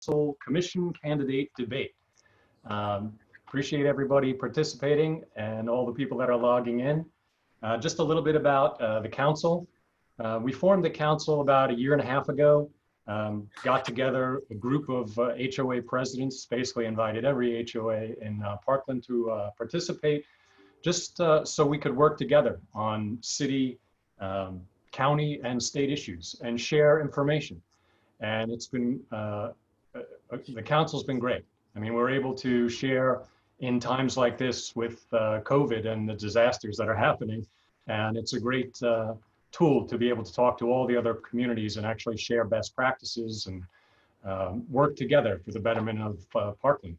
Council Commission candidate debate. Appreciate everybody participating and all the people that are logging in. Just a little bit about the council. We formed the council about 1.5 years ago. Got together a group of HOA presidents, basically invited every HOA in Parkland to participate, just so we could work together on city, county, and state issues and share information. And it's been, the council's been great. I mean, we're able to share in times like this with COVID and the disasters that are happening. And it's a great tool to be able to talk to all the other communities and actually share best practices and work together for the betterment of Parkland.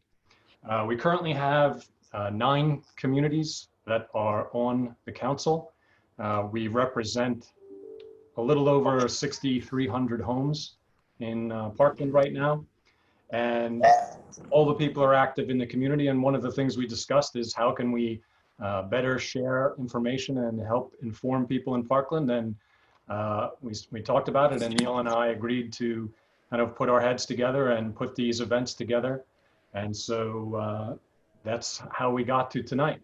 We currently have 9 communities that are on the council. We represent a little over 6,300 homes in Parkland right now. And all the people are active in the community. And one of the things we discussed is how can we better share information and help inform people in Parkland. And we talked about it, and Neil and I agreed to kind of put our heads together and put these events together. And so that's how we got to tonight.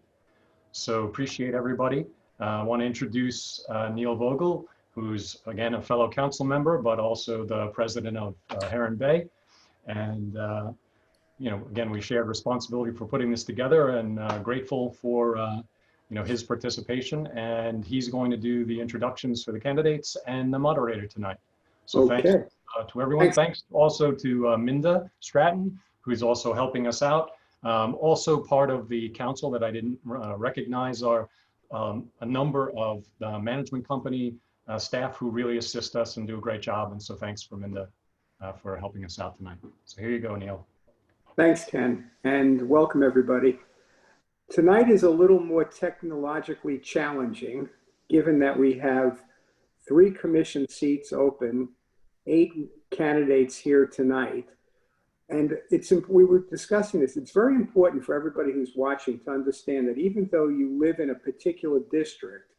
So appreciate everybody. I want to introduce Neil Vogel, who's again a fellow council member, but also the president of Heron Bay. And you know, again, we shared responsibility for putting this together, and grateful for you know, his participation. And he's going to do the introductions for the candidates and the moderator tonight. So okay. Thanks to everyone. Thanks also to Minda Stratton, who's also helping us out. Also part of the council that I didn't recognize are a number of the management company staff who really assist us and do a great job. And so thanks for Minda for helping us out tonight. So here you go, Neil. Thanks, Ken, and welcome everybody. Tonight is a little more technologically challenging, given that we have 3 commission seats open, 8 candidates here tonight. And we were discussing this, it's very important for everybody who's watching to understand that even though you live in a particular district,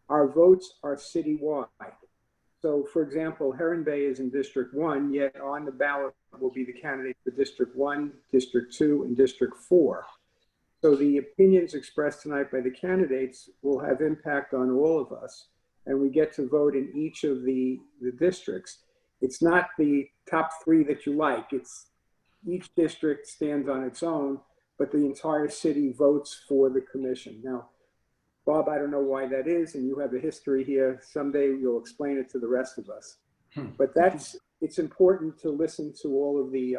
our votes are citywide. So for example, Heron Bay is in District 1, yet on the ballot will be the candidate for District 1, District 2, and District 4. So the opinions expressed tonight by the candidates will have impact on all of us, and we get to vote in each of the districts. It's not the top 3 that you like, it's each district stands on its own, but the entire city votes for the commission. Now, Bob, I don't know why that is, and you have a history here. Someday you'll explain it to the rest of us. But it's important to listen to all of the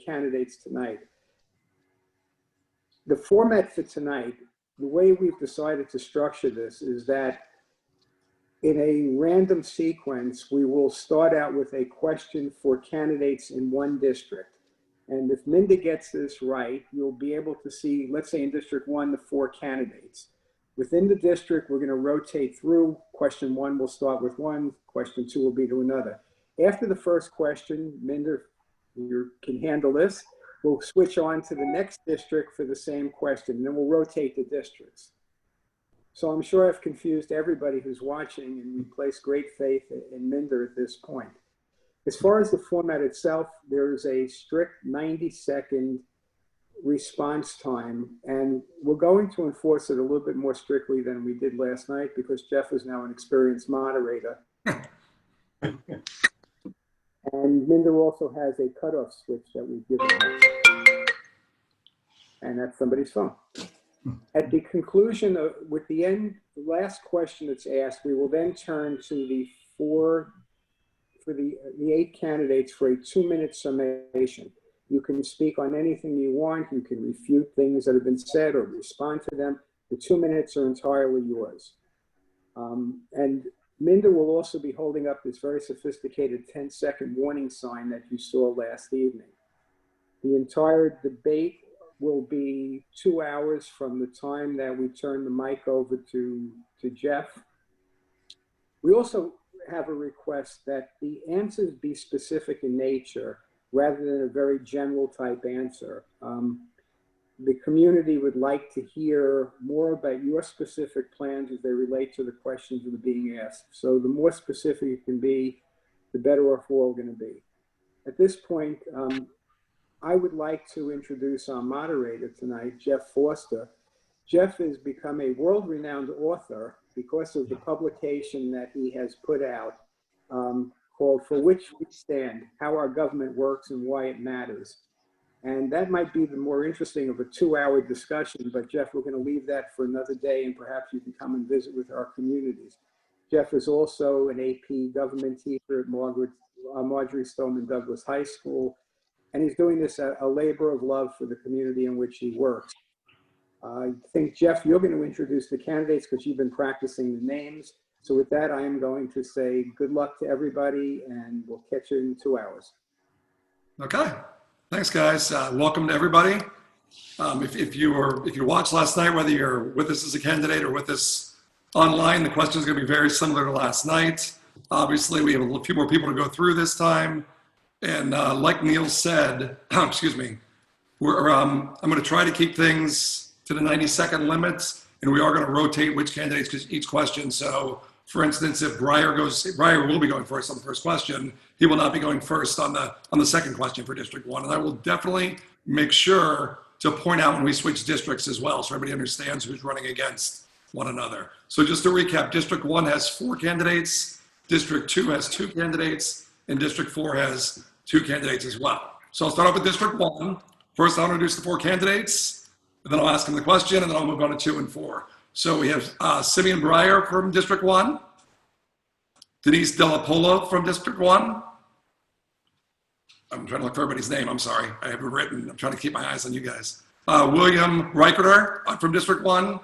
candidates tonight. The format for tonight, the way we've decided to structure this is that in a random sequence, we will start out with a question for candidates in one district. And if Minda gets this right, you'll be able to see, let's say in District 1, the 4 candidates. Within the district, we're going to rotate through. Question 1 will start with one, question 2 will be to another. After the first question, Minda, you can handle this. We'll switch on to the next district for the same question, and then we'll rotate the districts. So I'm sure I've confused everybody who's watching, and we place great faith in Minda at this point. As far as the format itself, there's a strict 90-second response time, and we're going to enforce it a little bit more strictly than we did last night because Jeff is now an experienced moderator. And Minda also has a cutoff switch that we've given her. And that's somebody's phone. At the conclusion of, the last question that's asked, we will then turn to the 8 candidates for a 2-minute summation. You can speak on anything you want. You can refute things that have been said or respond to them. The 2 minutes are entirely yours. And Minda will also be holding up this very sophisticated 10-second warning sign that you saw last evening. The entire debate will be 2 hours from the time that we turn the mic over to Jeff. We also have a request that the answers be specific in nature rather than a very general type answer. The community would like to hear more about your specific plans as they relate to the questions that are being asked. So the more specific it can be, the better off we're all going to be. At this point, I would like to introduce our moderator tonight, Jeff Forster. Jeff has become a world-renowned author because of the publication that he has put out called For Which We Stand, How Our Government Works and Why It Matters. And that might be the more interesting of a 2-hour discussion, but Jeff, we're going to leave that for another day, and perhaps you can come and visit with our communities. Jeff is also an AP government teacher at Marjorie Stoneman Douglas High School, and he's doing this a labor of love for the community in which he works. I think, Jeff, you're going to introduce the candidates because you've been practicing the names. So with that, I am going to say good luck to everybody, and we'll catch you in 2 hours. Okay. Thanks, guys. Welcome to everybody. If you watched last night, whether you're with us as a candidate or with us online, the question is going to be very similar to last night. Obviously, we have a few more people to go through this time. And like Neil said, excuse me, I'm going to try to keep things to the 90-second limits, and we are going to rotate which candidates to each question. So, for instance, if Breyer will be going first on the first question. He will not be going first on the second question for District 1. And I will definitely make sure to point out when we switch districts as well, so everybody understands who's running against one another. So just to recap, District 1 has 4 candidates, District 2 has 2 candidates, and District 4 has 2 candidates as well. So I'll start off with District 1. First, I'll introduce the 4 candidates, and then I'll ask them the question, and then I'll move on to 2 and 4. So we have Simeon Breyer from District 1, Denise Delapola from District 1. I'm trying to look for everybody's name. I'm sorry. I have it written. I'm trying to keep my eyes on you guys. William Reicherter from District 1,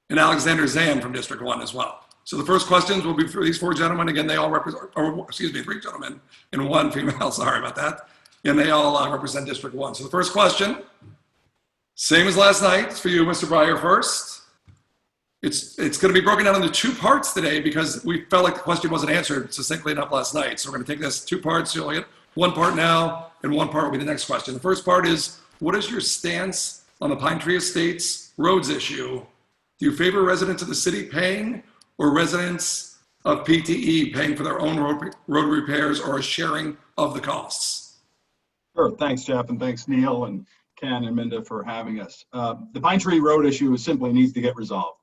and Alexander Zan from District 1 as well. So the first questions will be for these 4 gentlemen. Again, they all represent, or excuse me, 3 gentlemen and 1 female. Sorry about that. And they all represent District 1. So the first question, same as last night, it's for you, Mr. Breyer, first. It's going to be broken down into 2 parts today because we felt like the question wasn't answered succinctly enough last night. So we're going to take this 2 parts. You'll get 1 part now, and 1 part will be the next question. The first part is, what is your stance on the Pine Tree Estates roads issue? Do you favor residents of the city paying, or residents of PTE paying for their own road repairs, or a sharing of the costs? Sure. Thanks, Jeff, and thanks, Neil and Ken and Minda for having us. The Pine Tree Road issue simply needs to get resolved.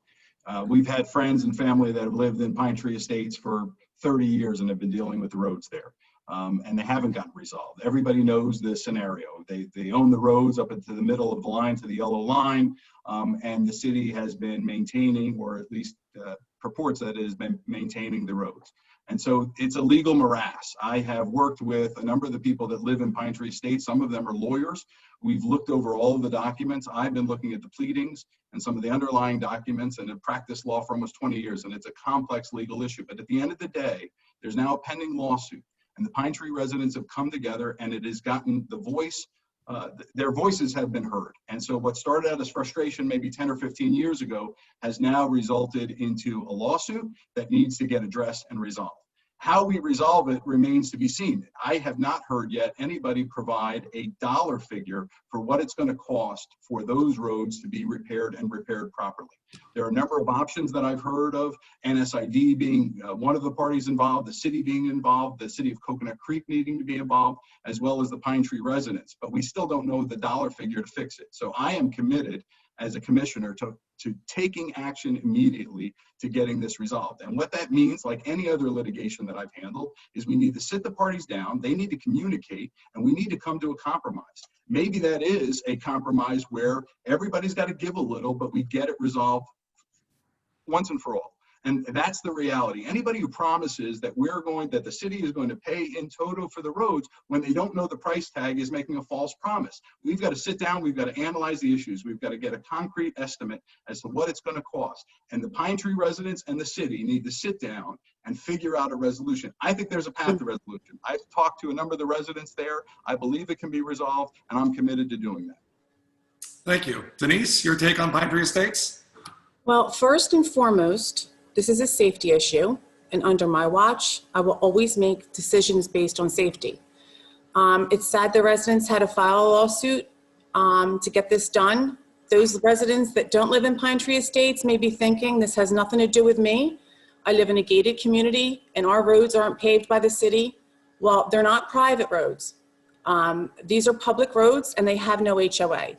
We've had friends and family that have lived in Pine Tree Estates for 30 years and have been dealing with the roads there. And they haven't gotten resolved. Everybody knows this scenario. They own the roads up into the middle of the line to the yellow line, and the city has been maintaining, or at least purports that it has been maintaining the roads. And so it's a legal morass. I have worked with a number of the people that live in Pine Tree Estates. Some of them are lawyers. We've looked over all of the documents. I've been looking at the pleadings and some of the underlying documents, and have practiced law for almost 20 years, and it's a complex legal issue. But at the end of the day, there's now a pending lawsuit, and the Pine Tree residents have come together, and it has gotten the voice, their voices have been heard. And so what started out as frustration maybe 10 or 15 years ago has now resulted into a lawsuit that needs to get addressed and resolved. How we resolve it remains to be seen. I have not heard yet anybody provide a dollar figure for what it's going to cost for those roads to be repaired and repaired properly. There are a number of options that I've heard of, NSID being one of the parties involved, the city being involved, the city of Coconut Creek needing to be involved, as well as the Pine Tree residents, but we still don't know the dollar figure to fix it. So I am committed as a commissioner to taking action immediately to getting this resolved. And what that means, like any other litigation that I've handled, is we need to sit the parties down, they need to communicate, and we need to come to a compromise. Maybe that is a compromise where everybody's got to give a little, but we get it resolved once and for all. And that's the reality. Anybody who promises that the city is going to pay in total for the roads when they don't know the price tag is making a false promise. We've got to sit down, we've got to analyze the issues, we've got to get a concrete estimate as to what it's going to cost. And the Pine Tree residents and the city need to sit down and figure out a resolution. I think there's a path to resolution. I've talked to a number of the residents there. I believe it can be resolved, and I'm committed to doing that. Thank you. Denise, your take on Pine Tree Estates? Well, first and foremost, this is a safety issue, and under my watch, I will always make decisions based on safety. It's sad the residents had to file a lawsuit to get this done. Those residents that don't live in Pine Tree Estates may be thinking this has nothing to do with me. I live in a gated community, and our roads aren't paved by the city. Well, they're not private roads. These are public roads and they have no HOA.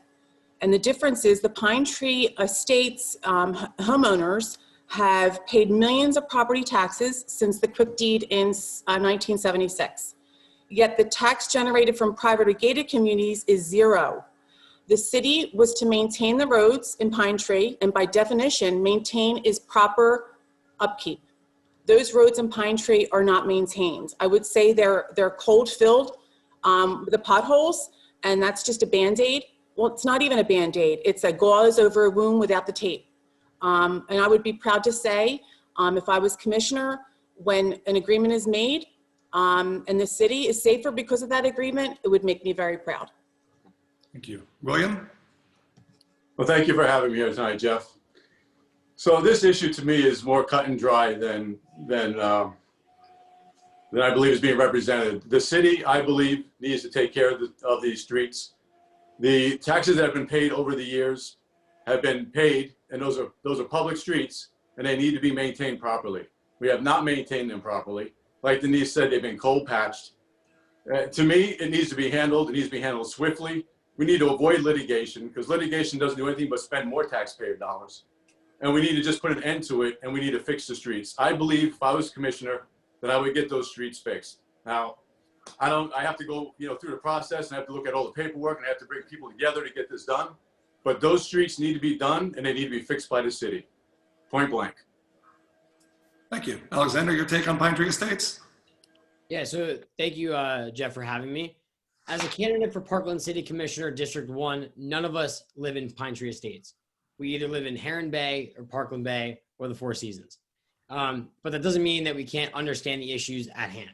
And the difference is the Pine Tree Estates homeowners have paid millions of property taxes since the quick deed in 1976. Yet the tax generated from private or gated communities is zero. The city was to maintain the roads in Pine Tree, and by definition, maintain is proper upkeep. Those roads in Pine Tree are not maintained. I would say they're cold filled with the potholes, and that's just a Band-Aid. Well, it's not even a Band-Aid. It's a gauze over a wound without the tape. And I would be proud to say, if I was commissioner, when an agreement is made and the city is safer because of that agreement, it would make me very proud. Thank you. William? Well, thank you for having me here tonight, Jeff. So this issue to me is more cut and dry than I believe is being represented. The city, I believe, needs to take care of these streets. The taxes that have been paid over the years have been paid, and those are public streets, and they need to be maintained properly. We have not maintained them properly. Like Denise said, they've been cold patched. To me, it needs to be handled. It needs to be handled swiftly. We need to avoid litigation because litigation doesn't do anything but spend more taxpayer dollars. And we need to just put an end to it, and we need to fix the streets. I believe if I was commissioner, that I would get those streets fixed. Now, I have to go, through the process, and I have to look at all the paperwork, and I have to bring people together to get this done. But those streets need to be done, and they need to be fixed by the city. Point blank. Thank you. Alexander, your take on Pine Tree Estates? Yeah, so thank you, Jeff, for having me. As a candidate for Parkland City Commissioner, District 1, none of us live in Pine Tree Estates. We either live in Heron Bay or Parkland Bay or the Four Seasons. But that doesn't mean that we can't understand the issues at hand.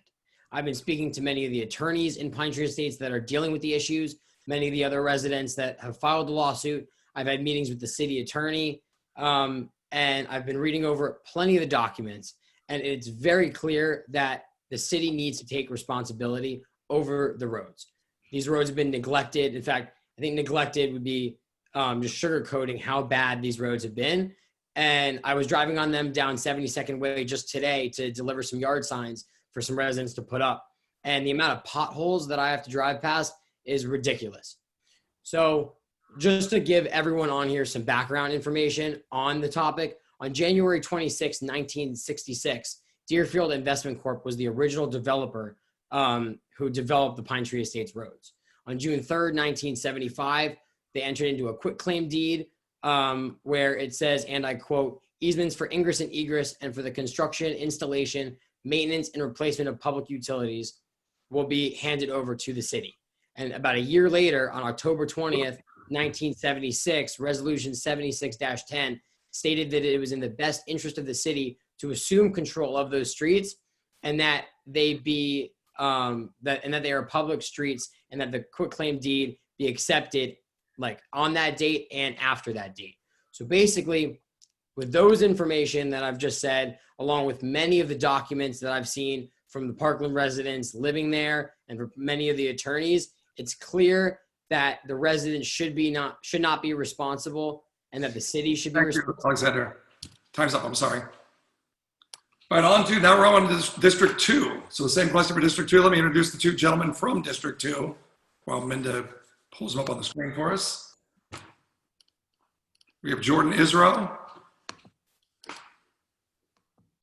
I've been speaking to many of the attorneys in Pine Tree Estates that are dealing with the issues, many of the other residents that have filed the lawsuit. I've had meetings with the city attorney, and I've been reading over plenty of the documents, and it's very clear that the city needs to take responsibility over the roads. These roads have been neglected. In fact, I think neglected would be just sugarcoating how bad these roads have been. And I was driving on them down 72nd Way just today to deliver some yard signs for some residents to put up. And the amount of potholes that I have to drive past is ridiculous. So just to give everyone on here some background information on the topic, on January 26, 1966, Deerfield Investment Corp was the original developer who developed the Pine Tree Estates roads. On June 3rd, 1975, they entered into a quitclaim deed where it says, and I quote, easements for ingress and egress and for the construction, installation, maintenance, and replacement of public utilities will be handed over to the city. And about a year later, on October 20th, 1976, Resolution 76-10 stated that it was in the best interest of the city to assume control of those streets and that they be that they are public streets and that the quitclaim deed be accepted like on that date and after that date. So basically, with those information that I've just said, along with many of the documents that I've seen from the Parkland residents living there and for many of the attorneys, it's clear that the residents should not be responsible and that the city should be responsible. Thank you, Alexander. Time's up, I'm sorry. All right, now we're on to District 2. So the same question for District 2. Let me introduce the two gentlemen from District 2 while Minda pulls them up on the screen for us. We have Jordan Israel.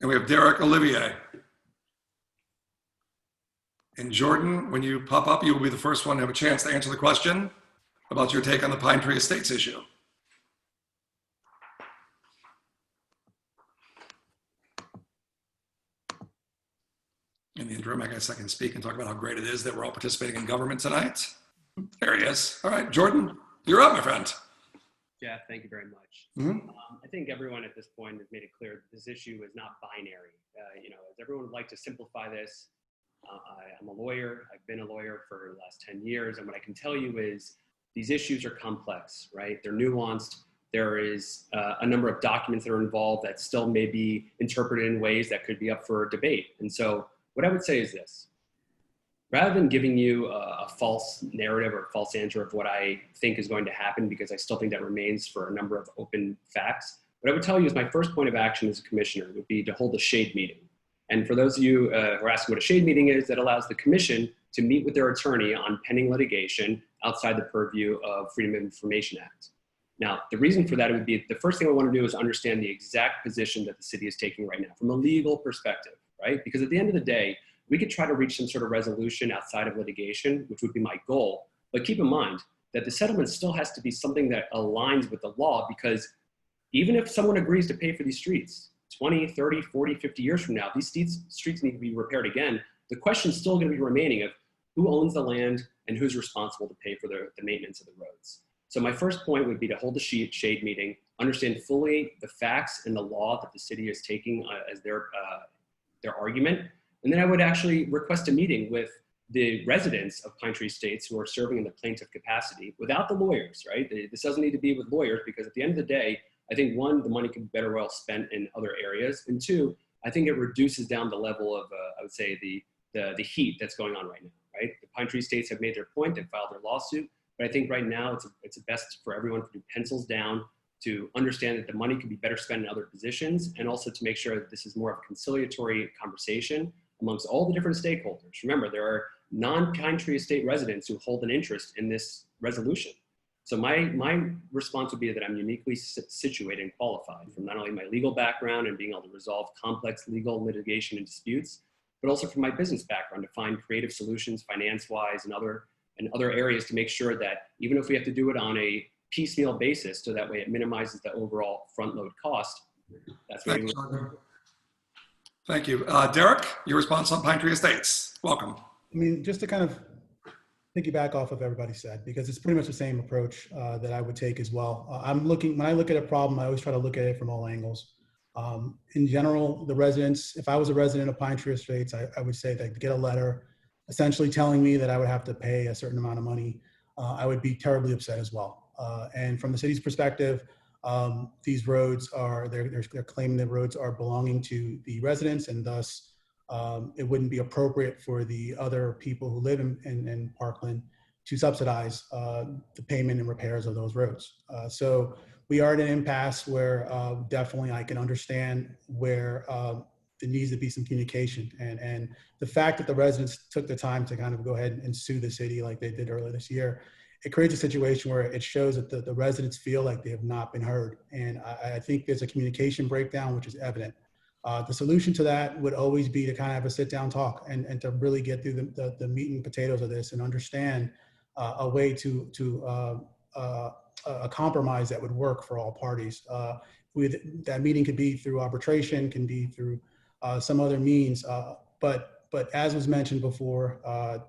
And we have Derek Olivier. And Jordan, when you pop up, you will be the first one to have a chance to answer the question about your take on the Pine Tree Estates issue. In the interim, I guess I can speak and talk about how great it is that we're all participating in government tonight. There he is. All right, Jordan, you're up, my friend. Jeff, thank you very much. Mm-hmm. I think everyone at this point has made it clear that this issue is not binary. As everyone would like to simplify this, I'm a lawyer. I've been a lawyer for the last 10 years. And what I can tell you is these issues are complex, right? They're nuanced. There is a number of documents that are involved that still may be interpreted in ways that could be up for debate. And so what I would say is this. Rather than giving you a false narrative or a false answer of what I think is going to happen, because I still think that remains for a number of open facts, what I would tell you is my first point of action as a commissioner would be to hold a shade meeting. And for those of you who are asking what a shade meeting is, that allows the commission to meet with their attorney on pending litigation outside the purview of Freedom of Information Act. Now, the reason for that would be the first thing I want to do is understand the exact position that the city is taking right now from a legal perspective, right? Because at the end of the day, we could try to reach some sort of resolution outside of litigation, which would be my goal. But keep in mind that the settlement still has to be something that aligns with the law, because even if someone agrees to pay for these streets 20, 30, 40, 50 years from now, these streets need to be repaired again. The question is still going to be remaining of who owns the land and who's responsible to pay for the maintenance of the roads. So my first point would be to hold the shade meeting, understand fully the facts and the law that the city is taking as their argument. And then I would actually request a meeting with the residents of Pine Tree Estates who are serving in the plaintiff capacity without the lawyers, right? This doesn't need to be with lawyers, because at the end of the day, I think one, the money could be better well spent in other areas. And two, I think it reduces down the level of, I would say, the heat that's going on right now, right? The Pine Tree Estates have made their point and filed their lawsuit. But I think right now it's best for everyone to do pencils down, to understand that the money could be better spent in other positions, and also to make sure that this is more of a conciliatory conversation amongst all the different stakeholders. Remember, there are non-Pine Tree Estate residents who hold an interest in this resolution. So my response would be that I'm uniquely situated and qualified from not only my legal background and being able to resolve complex legal litigation and disputes, but also from my business background to find creative solutions finance-wise and other areas to make sure that even if we have to do it on a piecemeal basis, so that way it minimizes the overall front load cost. That's what Thank you. Derek, your response on Pine Tree Estates. Welcome. I mean, just to kind of piggyback off of everybody said, because it's pretty much the same approach that I would take as well. When I look at a problem, I always try to look at it from all angles. In general, the residents, if I was a resident of Pine Tree Estates, I would say that to get a letter essentially telling me that I would have to pay a certain amount of money, I would be terribly upset as well. And from the city's perspective, these roads they're claiming that roads are belonging to the residents, and thus it wouldn't be appropriate for the other people who live in Parkland to subsidize the payment and repairs of those roads. So we are at an impasse where definitely I can understand where there needs to be some communication. And the fact that the residents took the time to kind of go ahead and sue the city like they did earlier this year, it creates a situation where it shows that the residents feel like they have not been heard. And I think there's a communication breakdown, which is evident. The solution to that would always be to kind of have a sit down talk and to really get through the meat and potatoes of this and understand a way to a compromise that would work for all parties. That meeting could be through arbitration, can be through some other means, but as was mentioned before,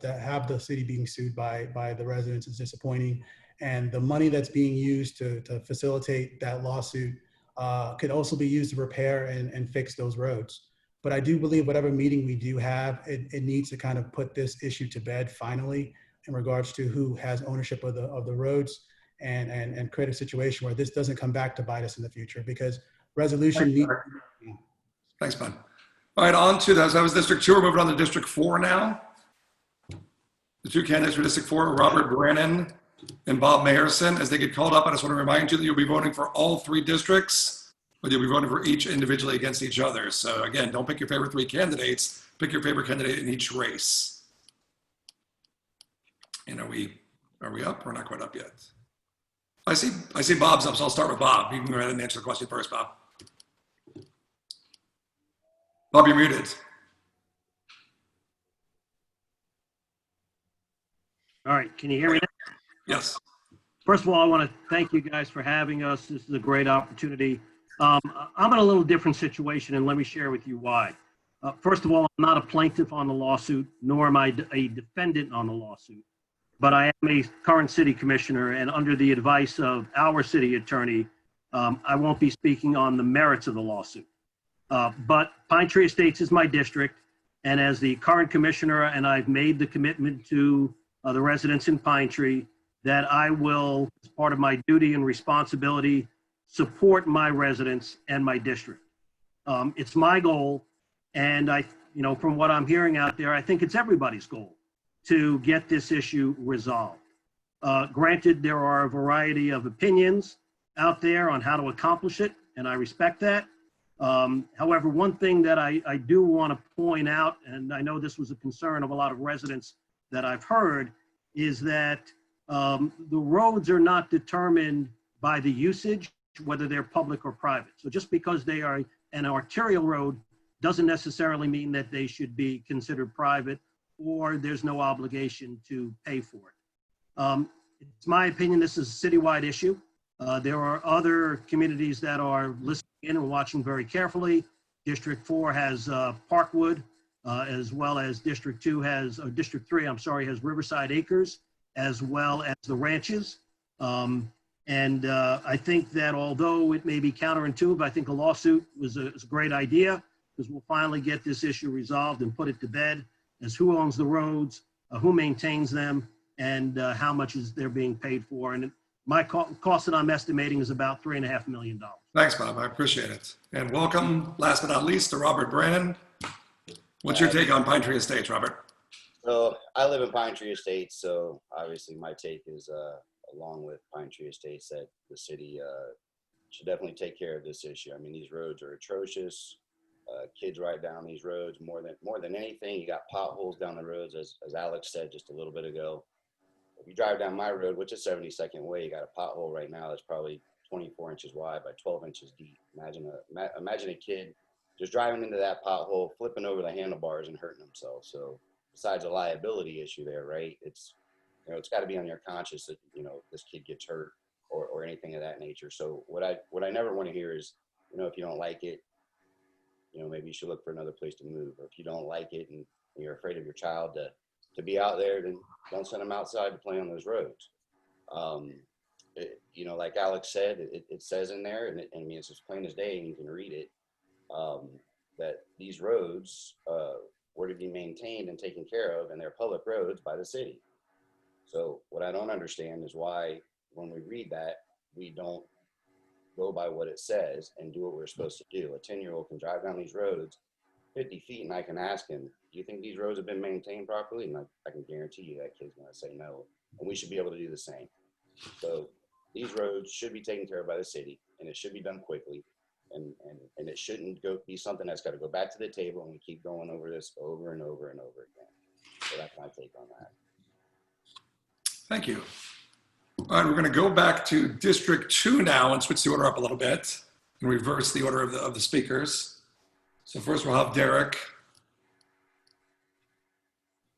to have the city being sued by the residents is disappointing, and the money that's being used to facilitate that lawsuit could also be used to repair and fix those roads. But I do believe whatever meeting we do have, it needs to kind of put this issue to bed finally in regards to who has ownership of the roads, and create a situation where this doesn't come back to bite us in the future, because resolution needs. Thanks, bud. All right, on to that. That was District 2. We're moving on to District 4 now. The two candidates for District 4 are Robert Brannon and Bob Mayerson. As they get called up, I just want to remind you that you'll be voting for all three districts, but you'll be voting for each individually against each other. So again, don't pick your favorite three candidates. Pick your favorite candidate in each race. And are we up? We're not quite up yet. I see Bob's up, so I'll start with Bob. You can go ahead and answer the question first, Bob. Bob, you're muted. All right, can you hear me now? Yes. First of all, I want to thank you guys for having us. This is a great opportunity. I'm in a little different situation, and let me share with you why. First of all, I'm not a plaintiff on the lawsuit, nor am I a defendant on the lawsuit. But I am a current city commissioner, and under the advice of our city attorney, I won't be speaking on the merits of the lawsuit. But Pine Tree Estates is my district, and as the current commissioner, and I've made the commitment to the residents in Pine Tree that I will, as part of my duty and responsibility, support my residents and my district. It's my goal, and from what I'm hearing out there, I think it's everybody's goal to get this issue resolved. Granted, there are a variety of opinions out there on how to accomplish it, and I respect that. However, one thing that I do want to point out, and I know this was a concern of a lot of residents that I've heard is that the roads are not determined by the usage, whether they're public or private. So just because they are an arterial road doesn't necessarily mean that they should be considered private or there's no obligation to pay for it. It's my opinion this is a citywide issue. There are other communities that are listening in and watching very carefully. District 4 has Parkwood, as well as District 2 has, or District 3, I'm sorry, has Riverside Acres, as well as the ranches. I think that although it may be counterintuitive, I think a lawsuit is a great idea because we'll finally get this issue resolved and put it to bed as who owns the roads, who maintains them, and how much is they're being paid for. And my cost that I'm estimating is about $3.5 million. Thanks, Bob. I appreciate it. And welcome, last but not least, to Robert Brannon. What's your take on Pine Tree Estates, Robert? So I live in Pine Tree Estates, so obviously my take is along with Pine Tree Estates that the city should definitely take care of this issue. I mean, these roads are atrocious. Kids ride down these roads more than anything. You got potholes down the roads, as Alex said just a little bit ago. If you drive down my road, which is 72nd Way, you got a pothole right now that's probably 24 inches wide by 12 inches deep. Imagine a kid just driving into that pothole, flipping over the handlebars and hurting himself. So besides a liability issue there, right? It's got to be on your conscience that, this kid gets hurt or anything of that nature. So what I never want to hear is, if you don't like it, maybe you should look for another place to move. Or if you don't like it and you're afraid of your child to be out there, then don't send them outside to play on those roads. Like Alex said, it says in there, and I mean, it's as plain as day, and you can read it, that these roads were to be maintained and taken care of, and they're public roads by the city. So what I don't understand is why, when we read that, we don't go by what it says and do what we're supposed to do. A 10-year-old can drive down these roads 50 feet, and I can ask him, do you think these roads have been maintained properly? And I can guarantee you that kid's going to say no. And we should be able to do the same. So these roads should be taken care of by the city, and it should be done quickly. And it shouldn't be something that's got to go back to the table and we keep going over this over and over and over again. So that's my take on that. Thank you. All right, we're going to go back to District 2 now and switch the order up a little bit and reverse the order of the speakers. So first we'll have Derek,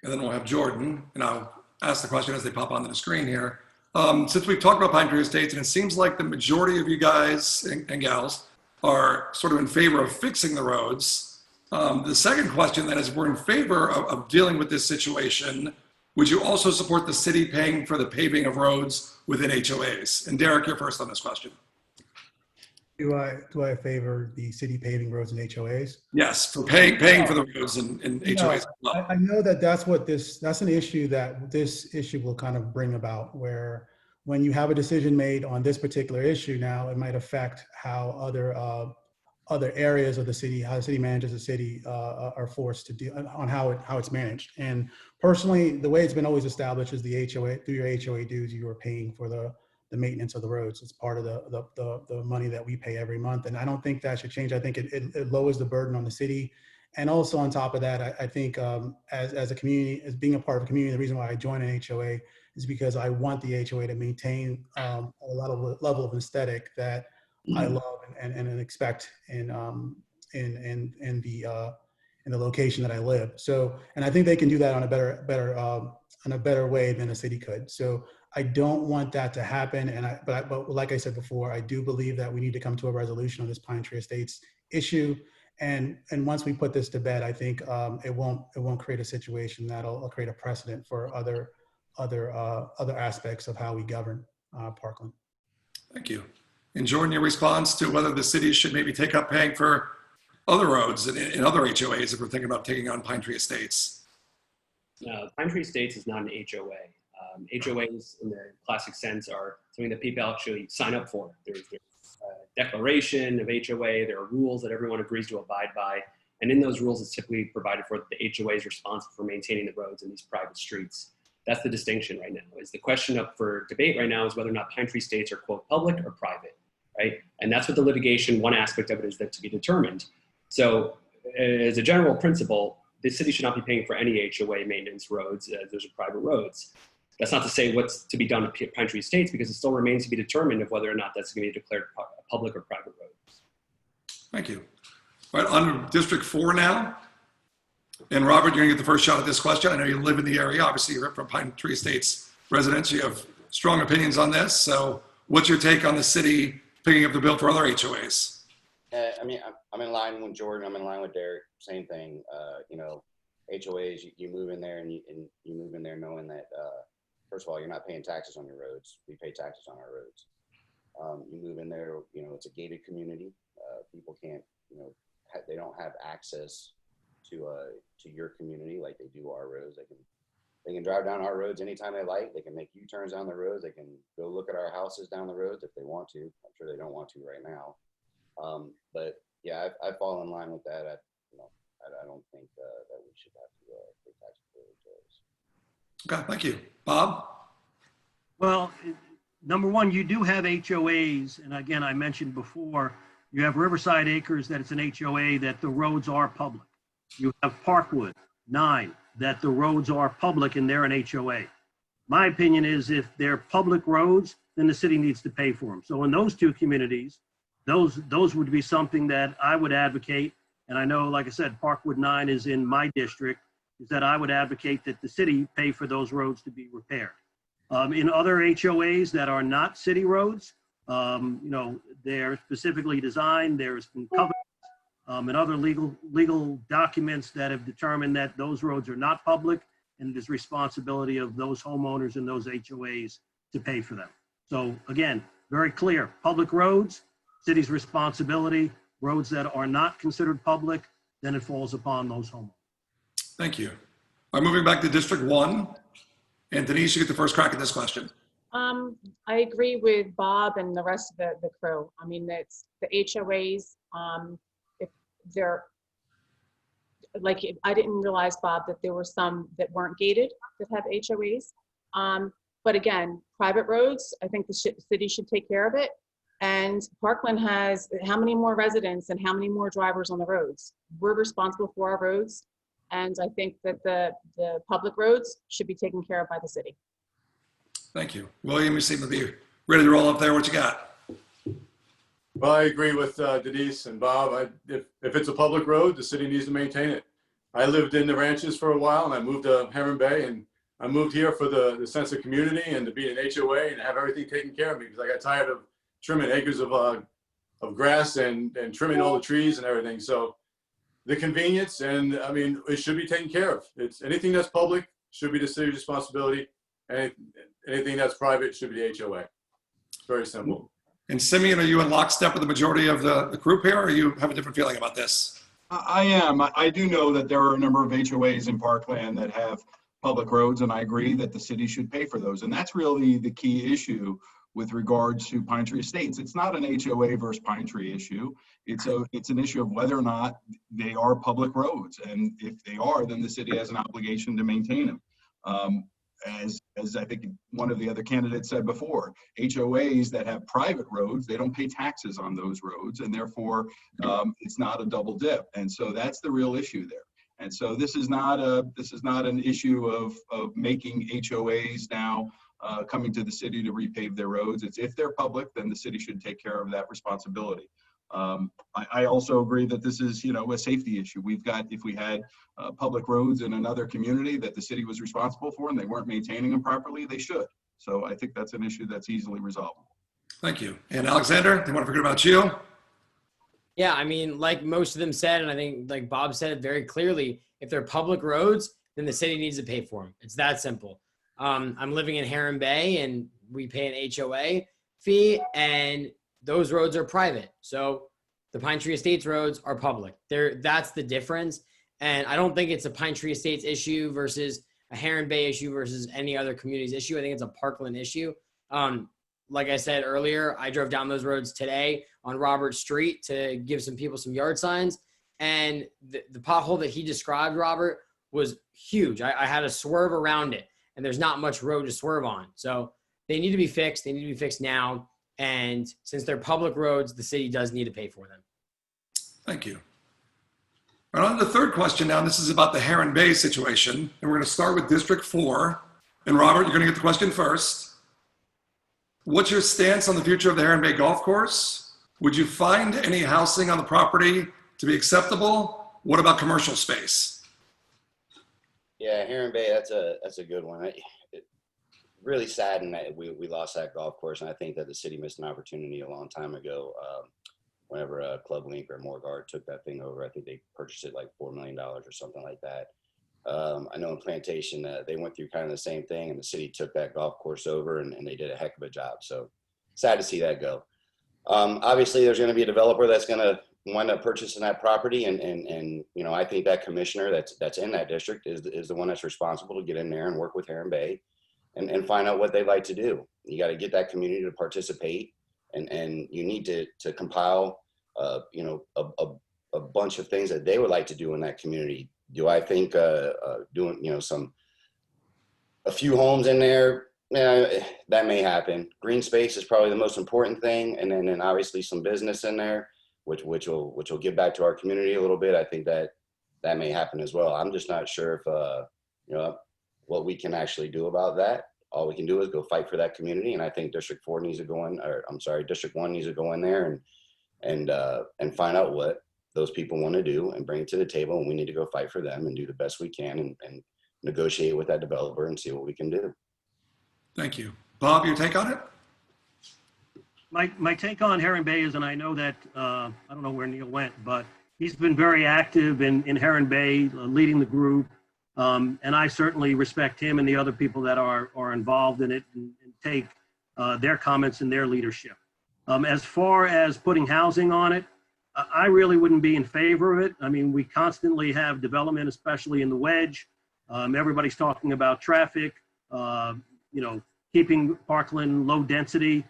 and then we'll have Jordan, and I'll ask the question as they pop onto the screen here. Since we've talked about Pine Tree Estates, and it seems like the majority of you guys and gals are sort of in favor of fixing the roads. The second question then is, we're in favor of dealing with this situation. Would you also support the city paying for the paving of roads within HOAs? And Derek, you're first on this question. Do I favor the city paving roads and HOAs? Yes, for paying for the roads and HOAs as well. I know that's an issue that this issue will kind of bring about, where when you have a decision made on this particular issue now, it might affect how other areas of the city, how the city manages the city are forced to deal on how it's managed. And personally, the way it's been always established is the HOA, through your HOA dues, you are paying for the maintenance of the roads. It's part of the money that we pay every month. And I don't think that should change. I think it lowers the burden on the city. And also on top of that, I think as a community, as being a part of a community, the reason why I joined an HOA is because I want the HOA to maintain a level of aesthetic that I love and expect in the location that I live. So, and I think they can do that on a better way than a city could. So I don't want that to happen. But like I said before, I do believe that we need to come to a resolution on this Pine Tree Estates issue. And once we put this to bed, I think it won't create a situation that'll create a precedent for other aspects of how we govern Parkland. Thank you. And Jordan, your response to whether the city should maybe take up paying for other roads in other HOAs if we're thinking about taking on Pine Tree Estates? No, Pine Tree Estates is not an HOA. HOAs in the classic sense are something that people actually sign up for. There's a declaration of HOA. There are rules that everyone agrees to abide by. And in those rules, it's typically provided for that the HOA is responsible for maintaining the roads in these private streets. That's the distinction right now. Is the question up for debate right now is whether or not Pine Tree Estates are, quote, public or private, right? And that's what the litigation, one aspect of it is that to be determined. So as a general principle, the city should not be paying for any HOA maintenance roads. Those are private roads. That's not to say what's to be done at Pine Tree Estates, because it still remains to be determined of whether or not that's going to be declared public or private roads. Thank you. All right, on to District 4 now. And Robert, you're gonna get the first shot at this question. I know you live in the area. Obviously, you're from Pine Tree Estates residents. You have strong opinions on this. So what's your take on the city picking up the bill for other HOAs? I mean, I'm in line with Jordan. I'm in line with Derek. Same thing. You know, HOAs, you move in there and you move in there knowing that, first of all, you're not paying taxes on your roads. We pay taxes on our roads. You move in there, you know, it's a gated community. People can't, you know, they don't have access to your community like they do our roads. They can drive down our roads anytime they like. They can make U-turns down the roads. They can go look at our houses down the roads if they want to. I'm sure they don't want to right now. But yeah, I fall in line with that. I don't think that we should have to pay taxes for HOAs. Okay, thank you. Bob? Well, number one, you do have HOAs, and again, I mentioned before, you have Riverside Acres that it's an HOA that the roads are public. You have Parkwood 9 that the roads are public and they're an HOA. My opinion is if they're public roads, then the city needs to pay for them. So in those two communities, those would be something that I would advocate. And I know, like I said, Parkwood 9 is in my district, is that I would advocate that the city pay for those roads to be repaired. In other HOAs that are not city roads, you know, they're specifically designed, there's been covenants and other legal documents that have determined that those roads are not public, and it is responsibility of those homeowners and those HOAs to pay for them. So again, very clear, public roads, city's responsibility. Roads that are not considered public, then it falls upon those homeowners. Thank you. All right, moving back to District 1. And Denise, you get the first crack at this question. I agree with Bob and the rest of the crew. I mean, it's the HOAs, if they're, like, I didn't realize, Bob, that there were some that weren't gated that have HOAs. But again, private roads, I think the city should take care of it. And Parkland has how many more residents and how many more drivers on the roads? We're responsible for our roads. And I think that the public roads should be taken care of by the city. Thank you. William, you seem to be ready to roll up there. What you got? Well, I agree with Denise and Bob. If it's a public road, the city needs to maintain it. I lived in the ranches for a while and I moved to Heron Bay, and I moved here for the sense of community and to be an HOA and have everything taken care of me, because I got tired of trimming acres of grass and trimming all the trees and everything. So the convenience, and I mean, it should be taken care of. It's anything that's public should be the city's responsibility. And anything that's private should be the HOA. Very simple. And Simeon, are you in lockstep with the majority of the group here, or you have a different feeling about this? I am. I do know that there are a number of HOAs in Parkland that have public roads, and I agree that the city should pay for those. And that's really the key issue with regards to Pine Tree Estates. It's not an HOA versus Pine Tree issue. It's an issue of whether or not they are public roads. And if they are, then the city has an obligation to maintain them. As I think one of the other candidates said before, HOAs that have private roads, they don't pay taxes on those roads, and therefore it's not a double dip. And so that's the real issue there. And so this is not an issue of making HOAs now coming to the city to repave their roads. It's if they're public, then the city should take care of that responsibility. I also agree that this is, you know, a safety issue. If we had public roads in another community that the city was responsible for and they weren't maintaining them properly, they should. So I think that's an issue that's easily resolvable. Thank you. And Alexander, they want to forget about you? Yeah, I mean, like most of them said, and I think like Bob said it very clearly, if they're public roads, then the city needs to pay for them. It's that simple. I'm living in Heron Bay and we pay an HOA fee, and those roads are private. So the Pine Tree Estates roads are public. That's the difference. And I don't think it's a Pine Tree Estates issue versus a Heron Bay issue versus any other community's issue. I think it's a Parkland issue. Like I said earlier, I drove down those roads today on Robert Street to give some people some yard signs. And the pothole that he described, Robert, was huge. I had to swerve around it, and there's not much road to swerve on. So they need to be fixed. They need to be fixed now. And since they're public roads, the city does need to pay for them. Thank you. Right, on to the third question now. This is about the Heron Bay situation. And we're going to start with District 4. And Robert, you're going to get the question first. What's your stance on the future of the Heron Bay Golf Course? Would you find any housing on the property to be acceptable? What about commercial space? Yeah, Heron Bay, that's a good one. It really saddened that we lost that golf course, and I think that the city missed an opportunity a long time ago. Whenever Club Link or Morguard took that thing over, I think they purchased it like $4 million or something like that. I know in Plantation they went through kind of the same thing, and the city took that golf course over, and they did a heck of a job. So sad to see that go. Obviously, there's going to be a developer that's going to wind up purchasing that property, and you know, I think that commissioner that's in that district is the one that's responsible to get in there and work with Heron Bay and find out what they'd like to do. You got to get that community to participate, and you need to compile you know, a bunch of things that they would like to do in that community. Do I think doing, you know, a few homes in there, that may happen. Green space is probably the most important thing, and then obviously some business in there, which will give back to our community a little bit. I think that may happen as well. I'm just not sure if you know, what we can actually do about that. All we can do is go fight for that community, and I think District 4 needs to go in, or I'm sorry, District 1 needs to go in there and find out what those people want to do and bring it to the table, and we need to go fight for them and do the best we can and negotiate with that developer and see what we can do. Thank you. Bob, your take on it? My take on Heron Bay is, and I know that, I don't know where Neil went, but he's been very active in Heron Bay, leading the group. And I certainly respect him and the other people that are involved in it and take their comments and their leadership. As far as putting housing on it, I really wouldn't be in favor of it. I mean, we constantly have development, especially in the wedge. Everybody's talking about traffic, you know, keeping Parkland low density.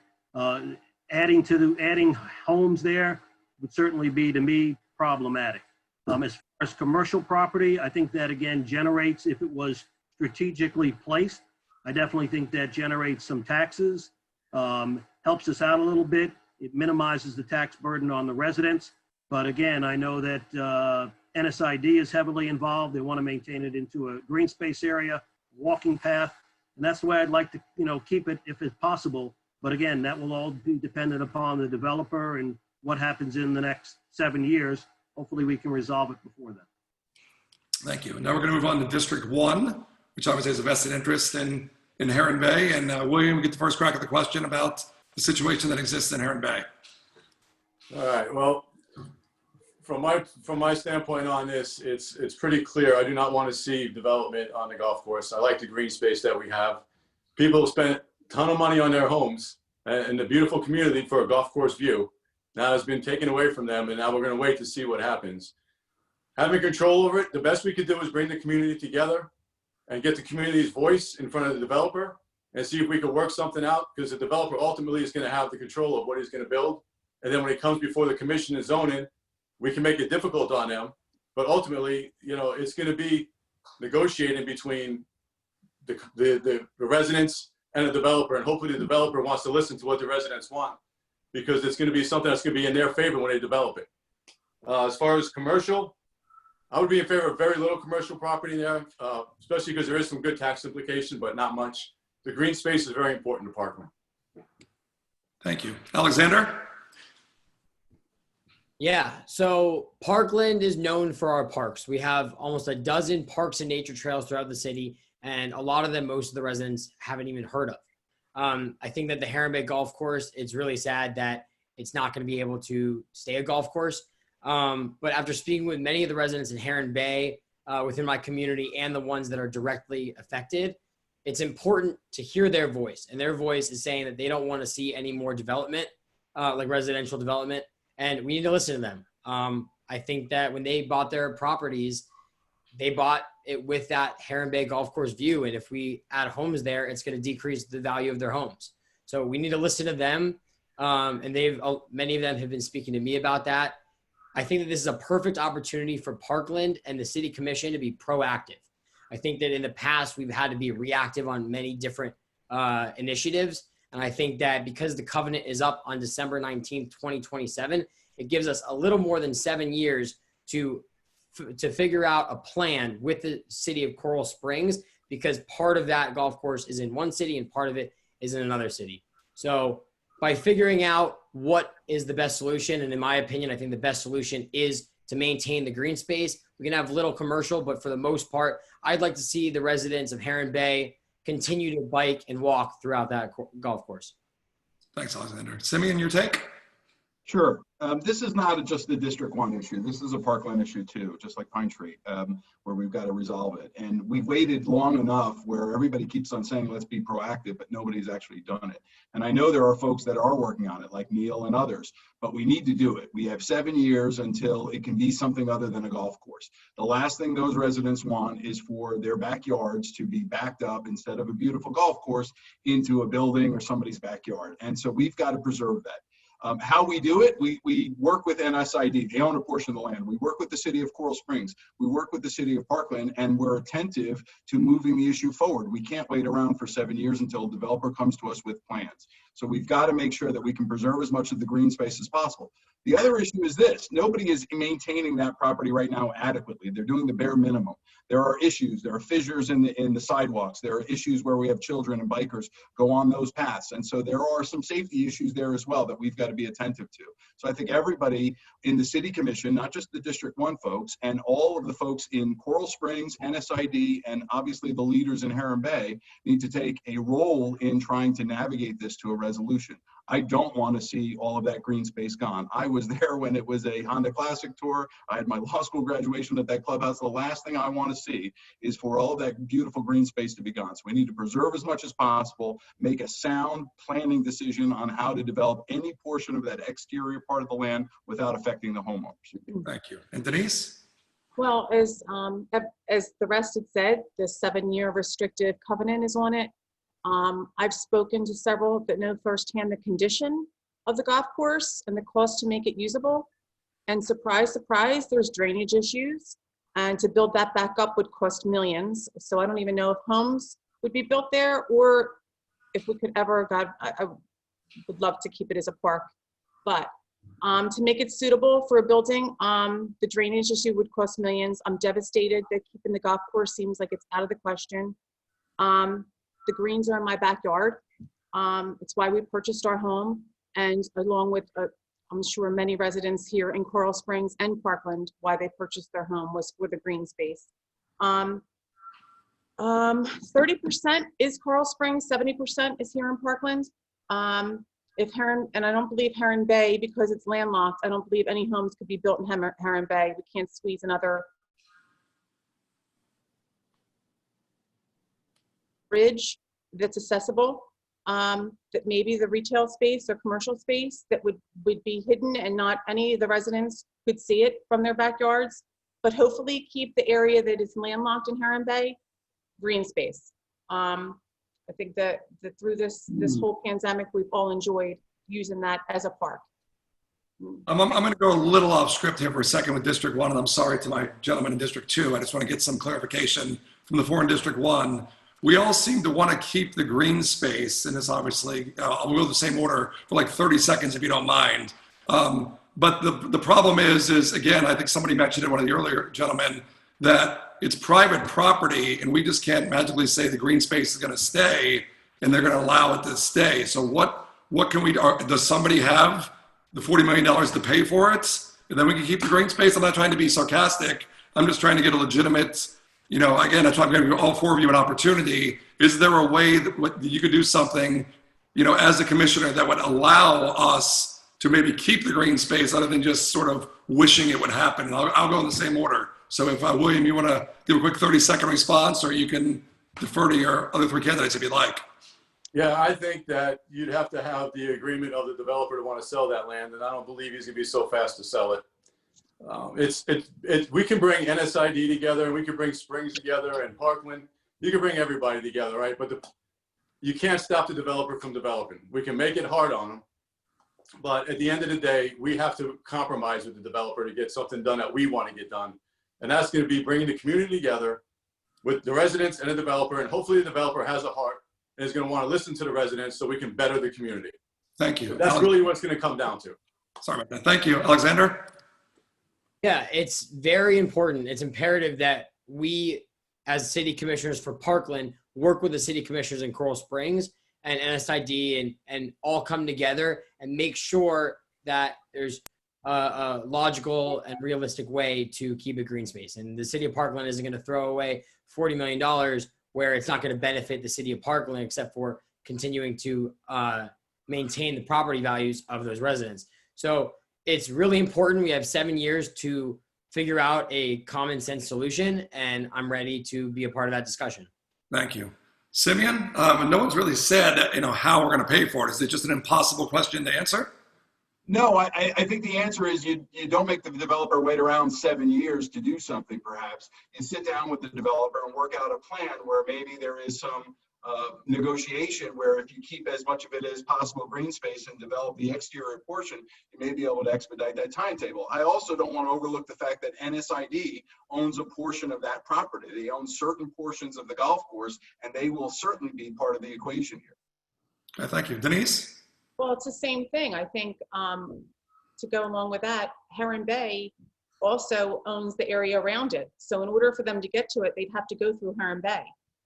Adding homes there would certainly be, to me, problematic. As far as commercial property, I think that, again, generates, if it was strategically placed, I definitely think that generates some taxes, helps us out a little bit. It minimizes the tax burden on the residents. But again, I know that NSID is heavily involved. They want to maintain it into a green space area, walking path. And that's the way I'd like to, you know, keep it if it's possible. But again, that will all be dependent upon the developer and what happens in the next 7 years. Hopefully we can resolve it before then. Thank you. Now we're going to move on to District 1, which obviously has a vested interest in Heron Bay. And William, we get the first crack at the question about the situation that exists in Heron Bay. All right. Well, from my standpoint on this, it's pretty clear. I do not want to see development on the golf course. I like the green space that we have. People spent a ton of money on their homes and the beautiful community for a golf course view. Now it's been taken away from them, and now we're going to wait to see what happens. Having control over it, the best we could do is bring the community together and get the community's voice in front of the developer and see if we can work something out, because the developer ultimately is going to have the control of what he's going to build. And then when he comes before the commission and zoning, we can make it difficult on them. But ultimately, you know, it's going to be negotiating between the residents and the developer. And hopefully the developer wants to listen to what the residents want, because it's going to be something that's going to be in their favor when they develop it. As far as commercial, I would be in favor of very little commercial property there, especially because there is some good tax implication, but not much. The green space is very important to Parkland. Thank you. Alexander? Yeah, so Parkland is known for our parks. We have almost a dozen parks and nature trails throughout the city, and a lot of them, most of the residents haven't even heard of. I think that the Heron Bay Golf Course, it's really sad that it's not going to be able to stay a golf course. But after speaking with many of the residents in Heron Bay within my community and the ones that are directly affected, it's important to hear their voice. And their voice is saying that they don't want to see any more development, like residential development. And we need to listen to them. I think that when they bought their properties, they bought it with that Heron Bay Golf Course view. And if we add homes there, it's going to decrease the value of their homes. So we need to listen to them. And many of them have been speaking to me about that. I think that this is a perfect opportunity for Parkland and the city commission to be proactive. I think that in the past, we've had to be reactive on many different initiatives. And I think that because the covenant is up on December 19th, 2027, it gives us a little more than 7 years to to figure out a plan with the city of Coral Springs, because part of that golf course is in one city and part of it is in another city. So by figuring out what is the best solution, and in my opinion, I think the best solution is to maintain the green space. We can have little commercial, but for the most part, I'd like to see the residents of Heron Bay continue to bike and walk throughout that golf course. Thanks, Alexander. Simeon, your take? Sure. This is not just a District 1 issue. This is a Parkland issue too, just like Pine Tree, where we've got to resolve it. And we've waited long enough where everybody keeps on saying, let's be proactive, but nobody's actually done it. And I know there are folks that are working on it, like Neil and others, but we need to do it. We have 7 years until it can be something other than a golf course. The last thing those residents want is for their backyards to be backed up, instead of a beautiful golf course, into a building or somebody's backyard. And so we've got to preserve that. How we do it, we work with NSID. They own a portion of the land. We work with the city of Coral Springs. We work with the city of Parkland, and we're attentive to moving the issue forward. We can't wait around for 7 years until a developer comes to us with plans. So we've got to make sure that we can preserve as much of the green space as possible. The other issue is this: nobody is maintaining that property right now adequately. They're doing the bare minimum. There are issues. There are fissures in the sidewalks. There are issues where we have children and bikers go on those paths. And so there are some safety issues there as well that we've got to be attentive to. So I think everybody in the city commission, not just the District 1 folks, and all of the folks in Coral Springs, NSID, and obviously the leaders in Heron Bay, need to take a role in trying to navigate this to a resolution. I don't want to see all of that green space gone. I was there when it was a Honda Classic Tour. I had my law school graduation at that clubhouse. The last thing I want to see is for all of that beautiful green space to be gone. So we need to preserve as much as possible, make a sound planning decision on how to develop any portion of that exterior part of the land without affecting the homeowners. Thank you. And Denise? Well, as the rest had said, the 7-year restrictive covenant is on it. I've spoken to several that know firsthand the condition of the golf course and the cost to make it usable. And surprise, surprise, there's drainage issues. And to build that back up would cost millions. So I don't even know if homes would be built there, or if we could ever, God, I would love to keep it as a park. But to make it suitable for a building, the drainage issue would cost millions. I'm devastated that keeping the golf course seems like it's out of the question. The greens are in my backyard. It's why we purchased our home, and along with, I'm sure many residents here in Coral Springs and Parkland, why they purchased their home was for the green space. 30% is Coral Springs, 70% is here in Parkland. If Heron, and I don't believe Heron Bay, because it's landlocked, I don't believe any homes could be built in Heron Bay. We can't squeeze another bridge that's accessible, that maybe the retail space or commercial space that would be hidden and not any of the residents could see it from their backyards, but hopefully keep the area that is landlocked in Heron Bay green space. I think that through this whole pandemic, we've all enjoyed using that as a park. I'm going to go a little off script here for a second with District 1, and I'm sorry to my gentleman in District 2. I just want to get some clarification from the 4 in District 1. We all seem to want to keep the green space, and it's obviously, I'll go the same order for like 30 seconds if you don't mind. But the problem is again, I think somebody mentioned it, one of the earlier gentlemen, that it's private property and we just can't magically say the green space is going to stay and they're going to allow it to stay. So what can we, does somebody have the $40 million to pay for it? And then we can keep the green space. I'm not trying to be sarcastic. I'm just trying to get a legitimate, you know, again, that's why I'm going to give all 4 of you an opportunity. Is there a way that you could do something, you know, as a commissioner that would allow us to maybe keep the green space other than just sort of wishing it would happen? And I'll go in the same order. So if William, you want to give a quick 30-second response, or you can defer to your other 3 candidates if you'd like. Yeah, I think that you'd have to have the agreement of the developer to want to sell that land, and I don't believe he's going to be so fast to sell it. We can bring NSID together, and we can bring Springs together, and Parkland. You can bring everybody together, right? But you can't stop the developer from developing. We can make it hard on them, but at the end of the day, we have to compromise with the developer to get something done that we want to get done, and that's going to be bringing the community together with the residents and the developer, and hopefully the developer has a heart and is going to want to listen to the residents so we can better the community. Thank you. So that's really what it's going to come down to. Sorry about that. Thank you. Alexander? Yeah, it's very important. It's imperative that we, as city commissioners for Parkland, work with the city commissioners in Coral Springs and NSID and all come together and make sure that there's a logical and realistic way to keep a green space. And the city of Parkland isn't going to throw away $40 million where it's not going to benefit the city of Parkland except for continuing to maintain the property values of those residents. So it's really important. We have 7 years to figure out a common sense solution, and I'm ready to be a part of that discussion. Thank you. Simeon, no one's really said, how we're going to pay for it. Is it just an impossible question to answer? No, I think the answer is you don't make the developer wait around 7 years to do something, perhaps. You sit down with the developer and work out a plan where maybe there is some negotiation where if you keep as much of it as possible green space and develop the exterior portion, you may be able to expedite that timetable. I also don't want to overlook the fact that NSID owns a portion of that property. They own certain portions of the golf course, and they will certainly be part of the equation here. Thank you. Denise? Well, it's the same thing. I think to go along with that, Heron Bay also owns the area around it. So in order for them to get to it, they'd have to go through Heron Bay.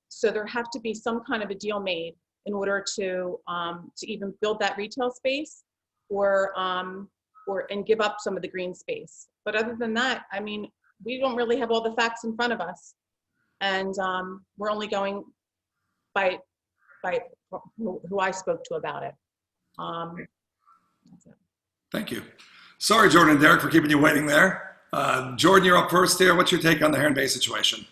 So there have to be some kind of a deal made in order to even build that retail space or and give up some of the green space. But other than that, I mean, we don't really have all the facts in front of us, and we're only going by who I spoke to about it. That's it. Thank you. Sorry, Jordan and Derek, for keeping you waiting there. Jordan, you're up first here. What's your take on the Heron Bay situation?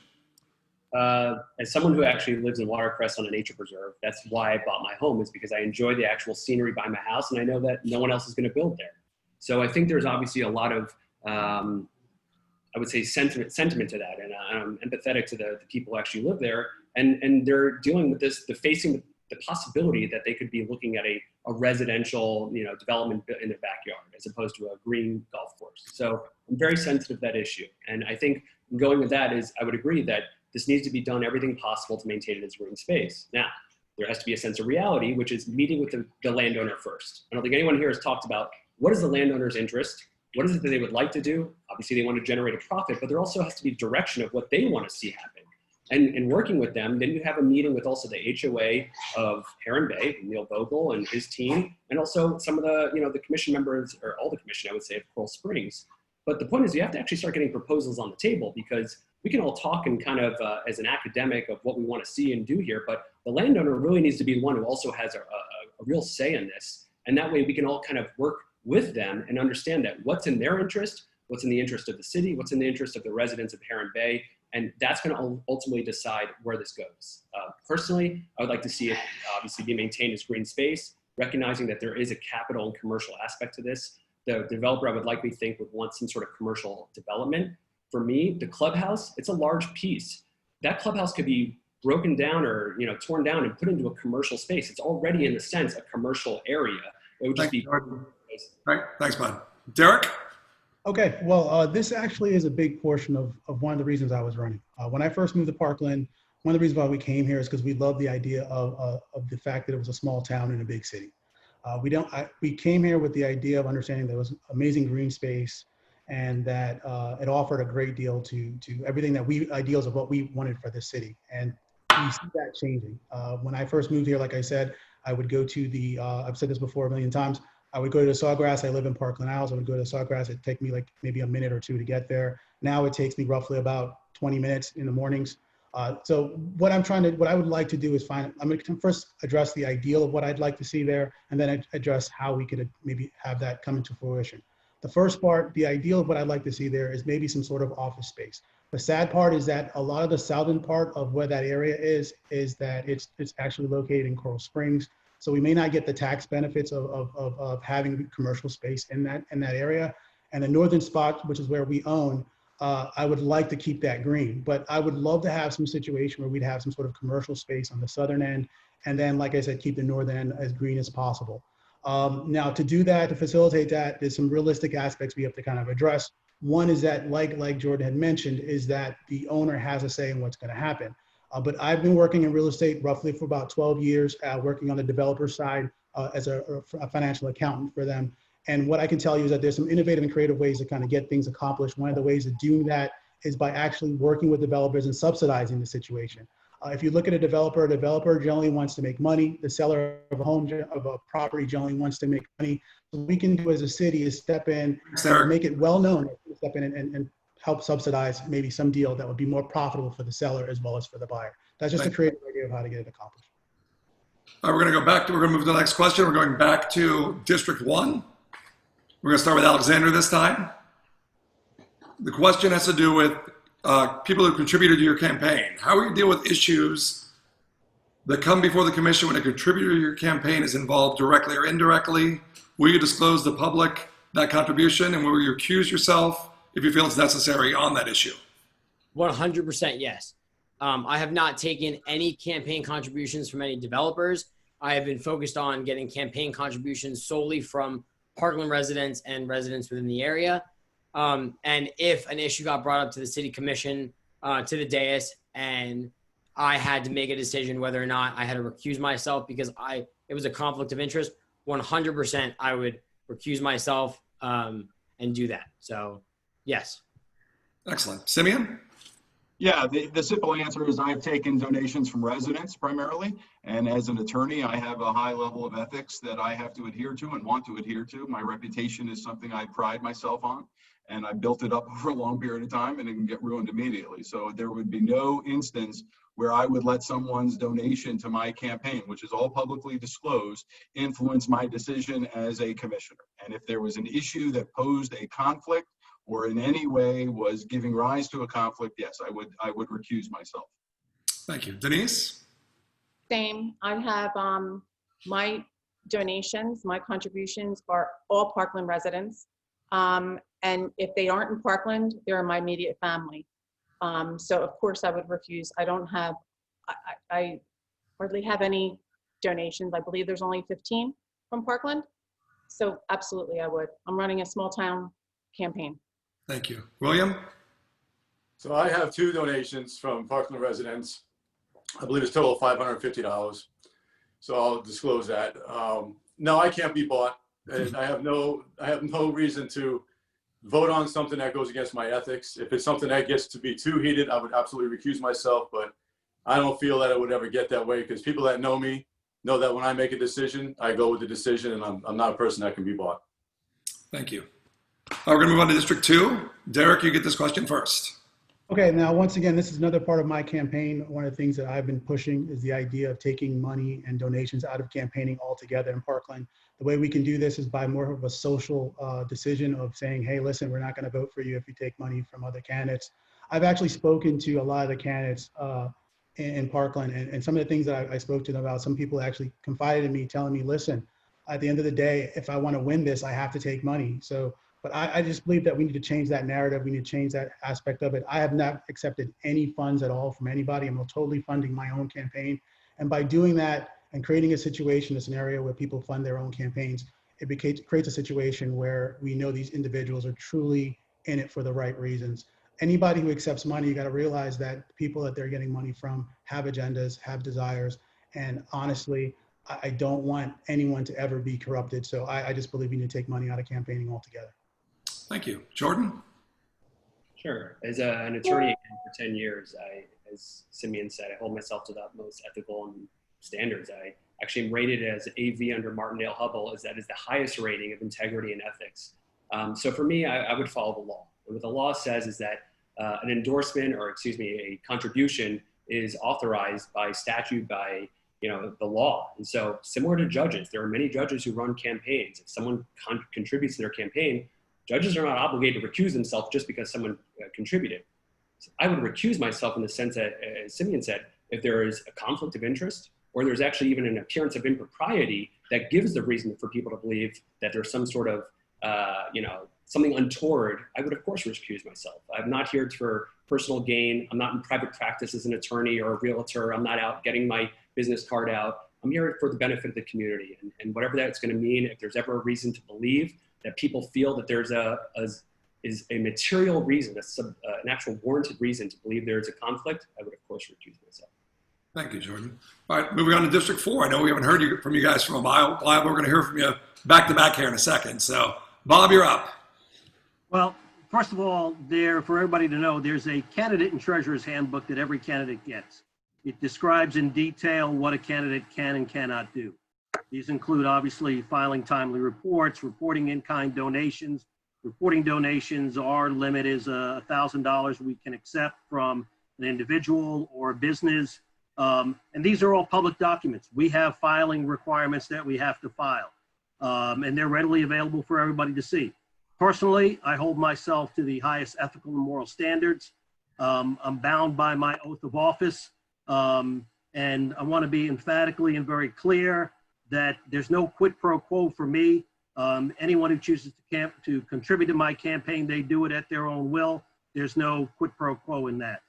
As someone who actually lives in Watercrest on a nature preserve, that's why I bought my home, is because I enjoy the actual scenery by my house, and I know that no one else is going to build there. So I think there's obviously a lot of, I would say, sentiment to that, and I'm empathetic to the people who actually live there, and they're dealing with this, facing the possibility that they could be looking at a residential, development in their backyard as opposed to a green golf course. So I'm very sensitive to that issue, and I think going with that is I would agree that this needs to be done everything possible to maintain it as green space. Now, there has to be a sense of reality, which is meeting with the landowner first. I don't think anyone here has talked about what is the landowner's interest, what is it that they would like to do. Obviously, they want to generate a profit, but there also has to be direction of what they want to see happen. And working with them, then you have a meeting with also the HOA of Heron Bay, Neil Vogel and his team, and also some of the, the commission members, or all the commission, I would say, of Coral Springs. But the point is you have to actually start getting proposals on the table, because we can all talk and kind of as an academic of what we want to see and do here, but the landowner really needs to be the one who also has a real say in this. And that way we can all kind of work with them and understand that what's in their interest, what's in the interest of the city, what's in the interest of the residents of Heron Bay, and that's going to ultimately decide where this goes. Personally, I would like to see it obviously be maintained as green space, recognizing that there is a capital and commercial aspect to this. The developer, I would likely think, would want some sort of commercial development. For me, the clubhouse, it's a large piece. That clubhouse could be broken down or torn down and put into a commercial space. It's already, in a sense, a commercial area. It would just be. Right. Thanks, bud. Derek? Okay, well, this actually is a big portion of one of the reasons I was running. When I first moved to Parkland, one of the reasons why we came here is because we love the idea of the fact that it was a small town in a big city. We came here with the idea of understanding there was amazing green space, and that it offered a great deal to everything that ideals of what we wanted for this city. And we see that changing. When I first moved here, like I said, I would go to I've said this before a million times, I would go to Sawgrass. I live in Parkland Isles. I would go to Sawgrass. It'd take me like maybe a minute or two to get there. Now it takes me roughly about 20 minutes in the mornings. So what I would like to do is I'm going to first address the ideal of what I'd like to see there, and then address how we could maybe have that come into fruition. The first part, the ideal of what I'd like to see there is maybe some sort of office space. The sad part is that a lot of the southern part of where that area is that it's actually located in Coral Springs. So we may not get the tax benefits of having commercial space in that area. And the northern spot, which is where we own, I would like to keep that green, but I would love to have some situation where we'd have some sort of commercial space on the southern end. And then, like I said, keep the northern end as green as possible. Now to do that, to facilitate that, there's some realistic aspects we have to kind of address. One is that, like Jordan had mentioned, is that the owner has a say in what's going to happen. But I've been working in real estate roughly for about 12 years, working on the developer side as a financial accountant for them. And what I can tell you is that there's some innovative and creative ways to kind of get things accomplished. One of the ways of doing that is by actually working with developers and subsidizing the situation. If you look at a developer generally wants to make money. The seller of a property generally wants to make money. So what we can do as a city is step in and make it well known, step in and help subsidize maybe some deal that would be more profitable for the seller as well as for the buyer. That's just a creative idea of how to get it accomplished. All right, we're going to move to the next question. We're going back to District 1. We're going to start with Alexander this time. The question has to do with people who contributed to your campaign. How will you deal with issues that come before the commission when a contributor to your campaign is involved directly or indirectly? Will you disclose to the public that contribution, and will you accuse yourself if you feel it's necessary on that issue? 100% yes. I have not taken any campaign contributions from any developers. I have been focused on getting campaign contributions solely from Parkland residents and residents within the area. And if an issue got brought up to the city commission, to the dais, and I had to make a decision whether or not I had to recuse myself because it was a conflict of interest, 100% I would recuse myself and do that. So, yes. Excellent. Simeon? Yeah, the simple answer is I've taken donations from residents primarily. And as an attorney, I have a high level of ethics that I have to adhere to and want to adhere to. My reputation is something I pride myself on. And I built it up over a long period of time, and it can get ruined immediately. So there would be no instance where I would let someone's donation to my campaign, which is all publicly disclosed, influence my decision as a commissioner. And if there was an issue that posed a conflict or in any way was giving rise to a conflict, yes, I would recuse myself. Thank you. Denise? Same. I have my donations, my contributions are all Parkland residents. And if they aren't in Parkland, they're in my immediate family. So of course I would refuse. I hardly have any donations. I believe there's only 15 from Parkland. So absolutely I would. I'm running a small town campaign. Thank you. William? So I have 2 donations from Parkland residents. I believe it's a total of $550. So I'll disclose that. No, I can't be bought. And I have no reason to vote on something that goes against my ethics. If it's something that gets to be too heated, I would absolutely recuse myself, but I don't feel that it would ever get that way because people that know me know that when I make a decision, I go with the decision, and I'm not a person that can be bought. Thank you. We're going to move on to District 2. Derek, you get this question first. Okay, now once again, this is another part of my campaign. One of the things that I've been pushing is the idea of taking money and donations out of campaigning altogether in Parkland. The way we can do this is by more of a social decision of saying, hey, listen, we're not going to vote for you if you take money from other candidates. I've actually spoken to a lot of the candidates in Parkland, and some of the things that I spoke to them about, some people actually confided in me, telling me, listen, at the end of the day, if I want to win this, I have to take money. So, but I just believe that we need to change that narrative. We need to change that aspect of it. I have not accepted any funds at all from anybody. I'm totally funding my own campaign. And by doing that and creating a situation, a scenario where people fund their own campaigns, it creates a situation where we know these individuals are truly in it for the right reasons. Anybody who accepts money, you got to realize that the people that they're getting money from have agendas, have desires. And honestly, I don't want anyone to ever be corrupted. So I just believe we need to take money out of campaigning altogether. Thank you. Jordan? Sure. As an attorney for 10 years, as Simeon said, I hold myself to the utmost ethical standards. I actually am rated as AV under Martindale-Hubbell, as that is the highest rating of integrity and ethics. So for me, I would follow the law. And what the law says is that an endorsement, or excuse me, a contribution is authorized by statute, by the law. And so similar to judges, there are many judges who run campaigns. If someone contributes to their campaign, judges are not obligated to recuse themselves just because someone contributed. So I would recuse myself in the sense that, as Simeon said, if there is a conflict of interest, or there's actually even an appearance of impropriety that gives the reason for people to believe that there's some sort of, something untoward, I would of course recuse myself. I'm not here for personal gain. I'm not in private practice as an attorney or a realtor. I'm not out getting my business card out. I'm here for the benefit of the community, and whatever that's going to mean. If there's ever a reason to believe that people feel that there's a material reason, an actual warranted reason to believe there's a conflict, I would of course recuse myself. Thank you, Jordan. All right, moving on to District 4. I know we haven't heard from you guys for a while. We're going to hear from you back to back here in a second. So, Bob, you're up. Well, first of all, for everybody to know, there's a candidate and treasurer's handbook that every candidate gets. It describes in detail what a candidate can and cannot do. These include obviously filing timely reports, reporting in-kind donations. Reporting donations, our limit is $1,000 we can accept from an individual or a business. And these are all public documents. We have filing requirements that we have to file, and they're readily available for everybody to see. Personally, I hold myself to the highest ethical and moral standards. I'm bound by my oath of office, and I want to be emphatically and very clear that there's no quid pro quo for me. Anyone who chooses to contribute to my campaign, they do it at their own will. There's no quid pro quo in that.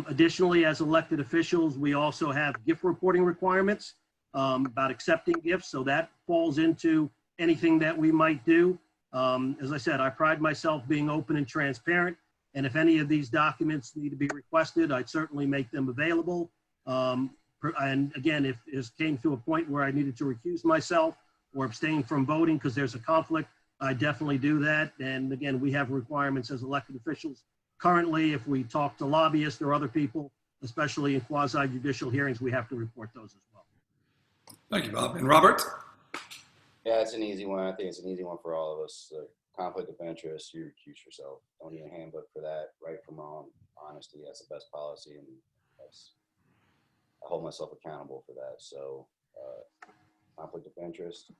Additionally, as elected officials, we also have gift reporting requirements about accepting gifts. So that falls into anything that we might do. As I said, I pride myself being open and transparent. And if any of these documents need to be requested, I'd certainly make them available. And again, if it came to a point where I needed to recuse myself or abstain from voting because there's a conflict, I definitely do that. And again, we have requirements as elected officials. Currently, if we talk to lobbyists or other people, especially in quasi-judicial hearings, we have to report those as well. Thank you, Bob. And Robert? Yeah, it's an easy one. I think it's an easy one for all of us. The conflict of interest, you recuse yourself. Don't need a handbook for that. Right from wrong, honesty, that's the best policy. And I hold myself accountable for that. So conflict of interest,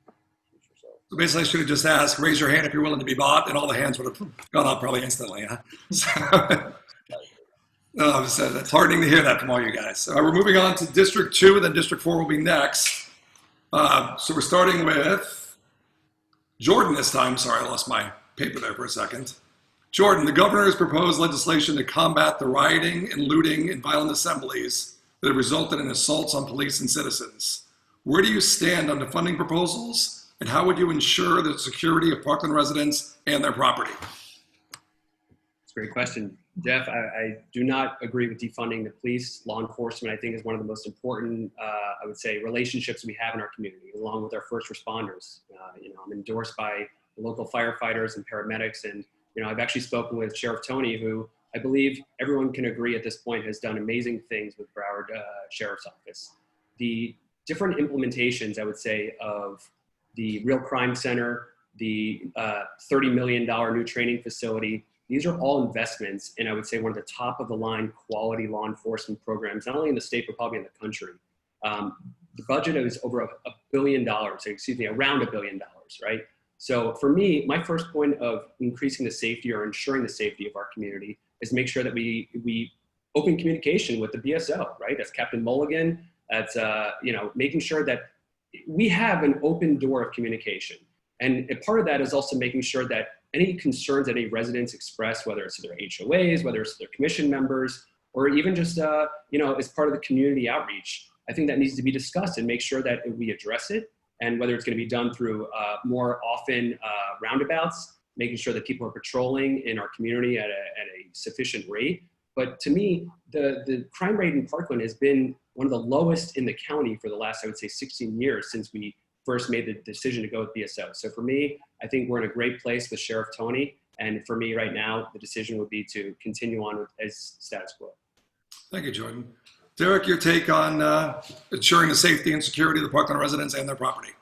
recuse yourself. So basically, I should have just asked, raise your hand if you're willing to be bought, and all the hands would have gone up probably instantly. Huh? So, it's heartening to hear that from all you guys. So we're moving on to District 2, and then District 4 will be next. So we're starting with Jordan this time. Sorry, I lost my paper there for a second. Jordan, the governor has proposed legislation to combat the rioting and looting and violent assemblies that have resulted in assaults on police and citizens. Where do you stand on the funding proposals, and how would you ensure the security of Parkland residents and their property? That's a great question. Jeff, I do not agree with defunding the police. Law enforcement, I think, is one of the most important, I would say, relationships we have in our community, along with our first responders. I'm endorsed by the local firefighters and paramedics, and I've actually spoken with Sheriff Tony, who I believe everyone can agree at this point has done amazing things with Broward Sheriff's Office. The different implementations, I would say, of the Real Crime Center, the $30 million new training facility, these are all investments in, I would say, one of the top of the line quality law enforcement programs, not only in the state, but probably in the country. The budget is over $1 billion, around $1 billion, right? So for me, my first point of increasing the safety or ensuring the safety of our community is make sure that we open communication with the BSO, right? That's Captain Mulligan. That's, making sure that we have an open door of communication. And a part of that is also making sure that any concerns that any residents express, whether it's to their HOAs, whether it's to their commission members, or even just, as part of the community outreach, I think that needs to be discussed and make sure that we address it. And whether it's going to be done through more often roundabouts, making sure that people are patrolling in our community at a sufficient rate. But to me, the crime rate in Parkland has been one of the lowest in the county for the last, I would say, 16 years since we first made the decision to go with BSO. So for me, I think we're in a great place with Sheriff Tony. And for me right now, the decision would be to continue on as status quo. Thank you, Jordan. Derek, your take on ensuring the safety and security of the Parkland residents and their property.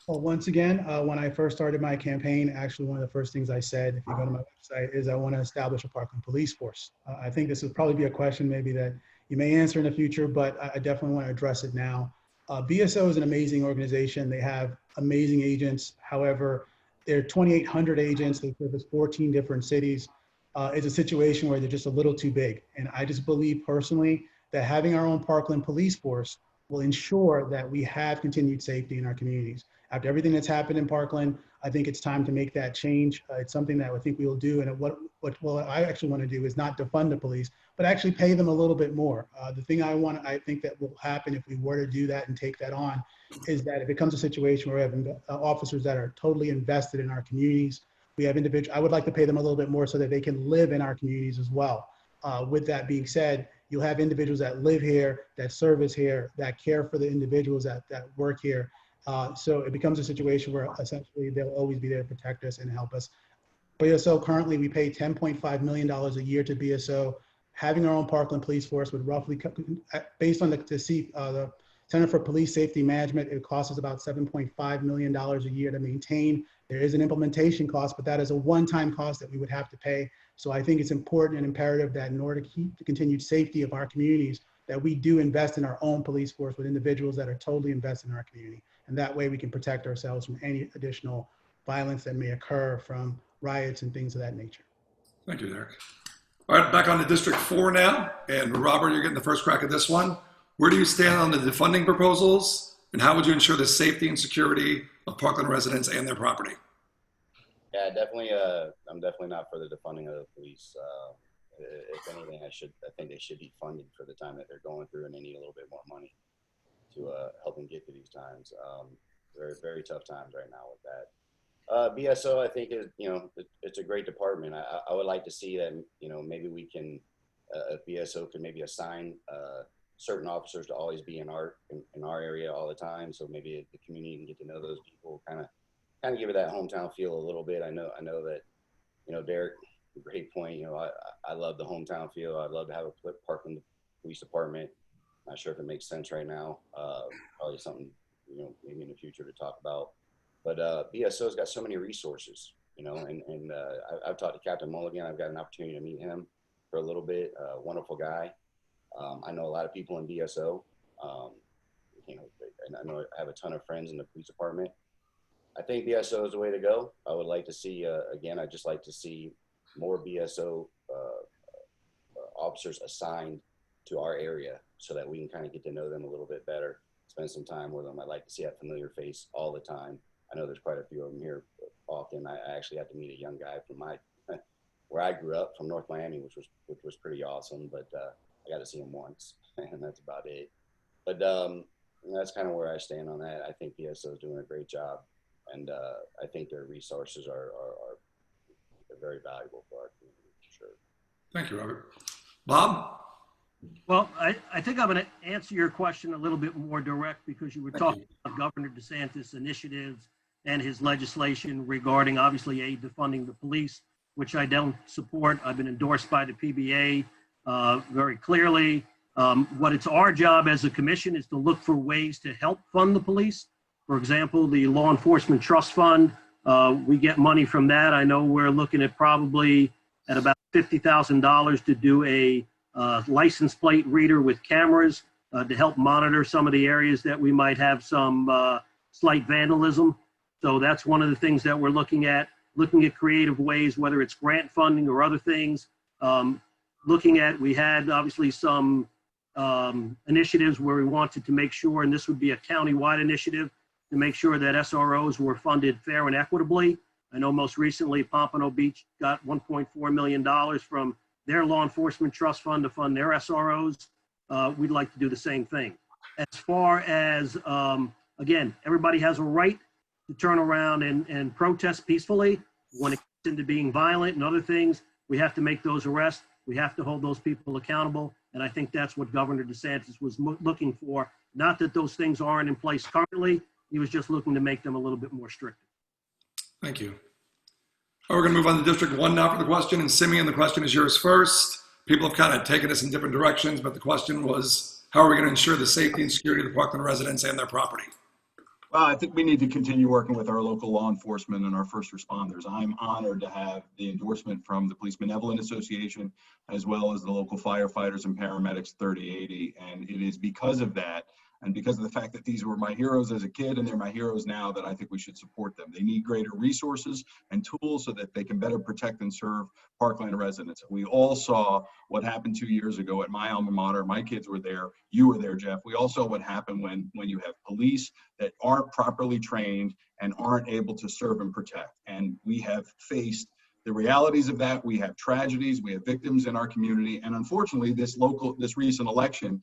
Well, once again, when I first started my campaign, actually one of the first things I said, if you go to my website, is I want to establish a Parkland police force. I think this would probably be a question maybe that you may answer in the future, but I definitely want to address it now. BSO is an amazing organization. They have amazing agents. However, there are 2,800 agents. They service 14 different cities. It's a situation where they're just a little too big. And I just believe personally that having our own Parkland police force will ensure that we have continued safety in our communities. After everything that's happened in Parkland, I think it's time to make that change. It's something that I think we will do. And what I actually want to do is not defund the police, but actually pay them a little bit more. The thing I think that will happen if we were to do that and take that on is that it becomes a situation where we have officers that are totally invested in our communities. We have individuals, I would like to pay them a little bit more so that they can live in our communities as well. With that being said, you'll have individuals that live here, that service here, that care for the individuals that work here, So it becomes a situation where essentially they'll always be there to protect us and help us. BSO currently, we pay $10.5 million a year to BSO. Having our own Parkland Police Force would roughly, based on the Center for Police Safety Management, it costs us about $7.5 million a year to maintain. There is an implementation cost, but that is a one-time cost that we would have to pay. So I think it's important and imperative that in order to keep the continued safety of our communities, that we do invest in our own police force with individuals that are totally invested in our community. And that way we can protect ourselves from any additional violence that may occur from riots and things of that nature. Thank you, Derek. All right, back on to District 4 now. And Robert, you're getting the first crack at this one. Where do you stand on the defunding proposals? And how would you ensure the safety and security of Parkland residents and their property? Yeah, definitely. I'm definitely not for the defunding of the police. If anything, I think they should be funded for the time that they're going through, and they need a little bit more money to help them get through these times. Very, very tough times right now with that. BSO, I think is, it's a great department. I would like to see that, maybe we can, if BSO can maybe assign certain officers to always be in our area all the time. So maybe the community can get to know those people, kind of give it that hometown feel a little bit. I know that, Derek, great point. I love the hometown feel. I'd love to have a Parkland Police Department. Not sure if it makes sense right now. Probably something, maybe in the future to talk about. But BSO's got so many resources, and I've talked to Captain Mulligan. I've got an opportunity to meet him for a little bit. Wonderful guy. I know a lot of people in BSO. And I know I have a ton of friends in the police department. I think BSO is the way to go. I would like to see, I'd just like to see more BSO officers assigned to our area so that we can kind of get to know them a little bit better, spend some time with them. I'd like to see a familiar face all the time. I know there's quite a few of them here often. I actually had to meet a young guy from where I grew up, from North Miami, which was pretty awesome, but I got to see him once, and that's about it. But that's kind of where I stand on that. I think BSO is doing a great job, and I think their resources are very valuable for our community, for sure. Thank you, Robert. Bob? Well, I think I'm going to answer your question a little bit more direct, because you were talking about Governor DeSantis' initiatives and his legislation regarding, obviously, aid to funding the police, which I don't support. I've been endorsed by the PBA very clearly. What it's our job as a commission is to look for ways to help fund the police. For example, the Law Enforcement Trust Fund, we get money from that. I know we're looking at probably at about $50,000 to do a license plate reader with cameras to help monitor some of the areas that we might have some slight vandalism. So that's one of the things that we're looking at creative ways, whether it's grant funding or other things. We had obviously some initiatives where we wanted to make sure, and this would be a countywide initiative, to make sure that SROs were funded fair and equitably. I know most recently Pompano Beach got $1.4 million from their Law Enforcement Trust Fund to fund their SROs. We'd like to do the same thing. As far as, again, everybody has a right to turn around and protest peacefully. When it gets into being violent and other things, we have to make those arrests. We have to hold those people accountable. And I think that's what Governor DeSantis was looking for. Not that those things aren't in place currently. He was just looking to make them a little bit more strict. Thank you. We're going to move on to District 1 now for the question. And Simeon, the question is yours first. People have kind of taken us in different directions, but the question was, how are we going to ensure the safety and security of the Parkland residents and their property? Well, I think we need to continue working with our local law enforcement and our first responders. I'm honored to have the endorsement from the Police Benevolent Association, as well as the local firefighters and paramedics 3080. And it is because of that, and because of the fact that these were my heroes as a kid and they're my heroes now, that I think we should support them. They need greater resources and tools so that they can better protect and serve Parkland residents. We all saw what happened 2 years ago at my alma mater. My kids were there. You were there, Jeff. We all saw what happened when you have police that aren't properly trained and aren't able to serve and protect. And we have faced the realities of that. We have tragedies, we have victims in our community. And unfortunately, this recent election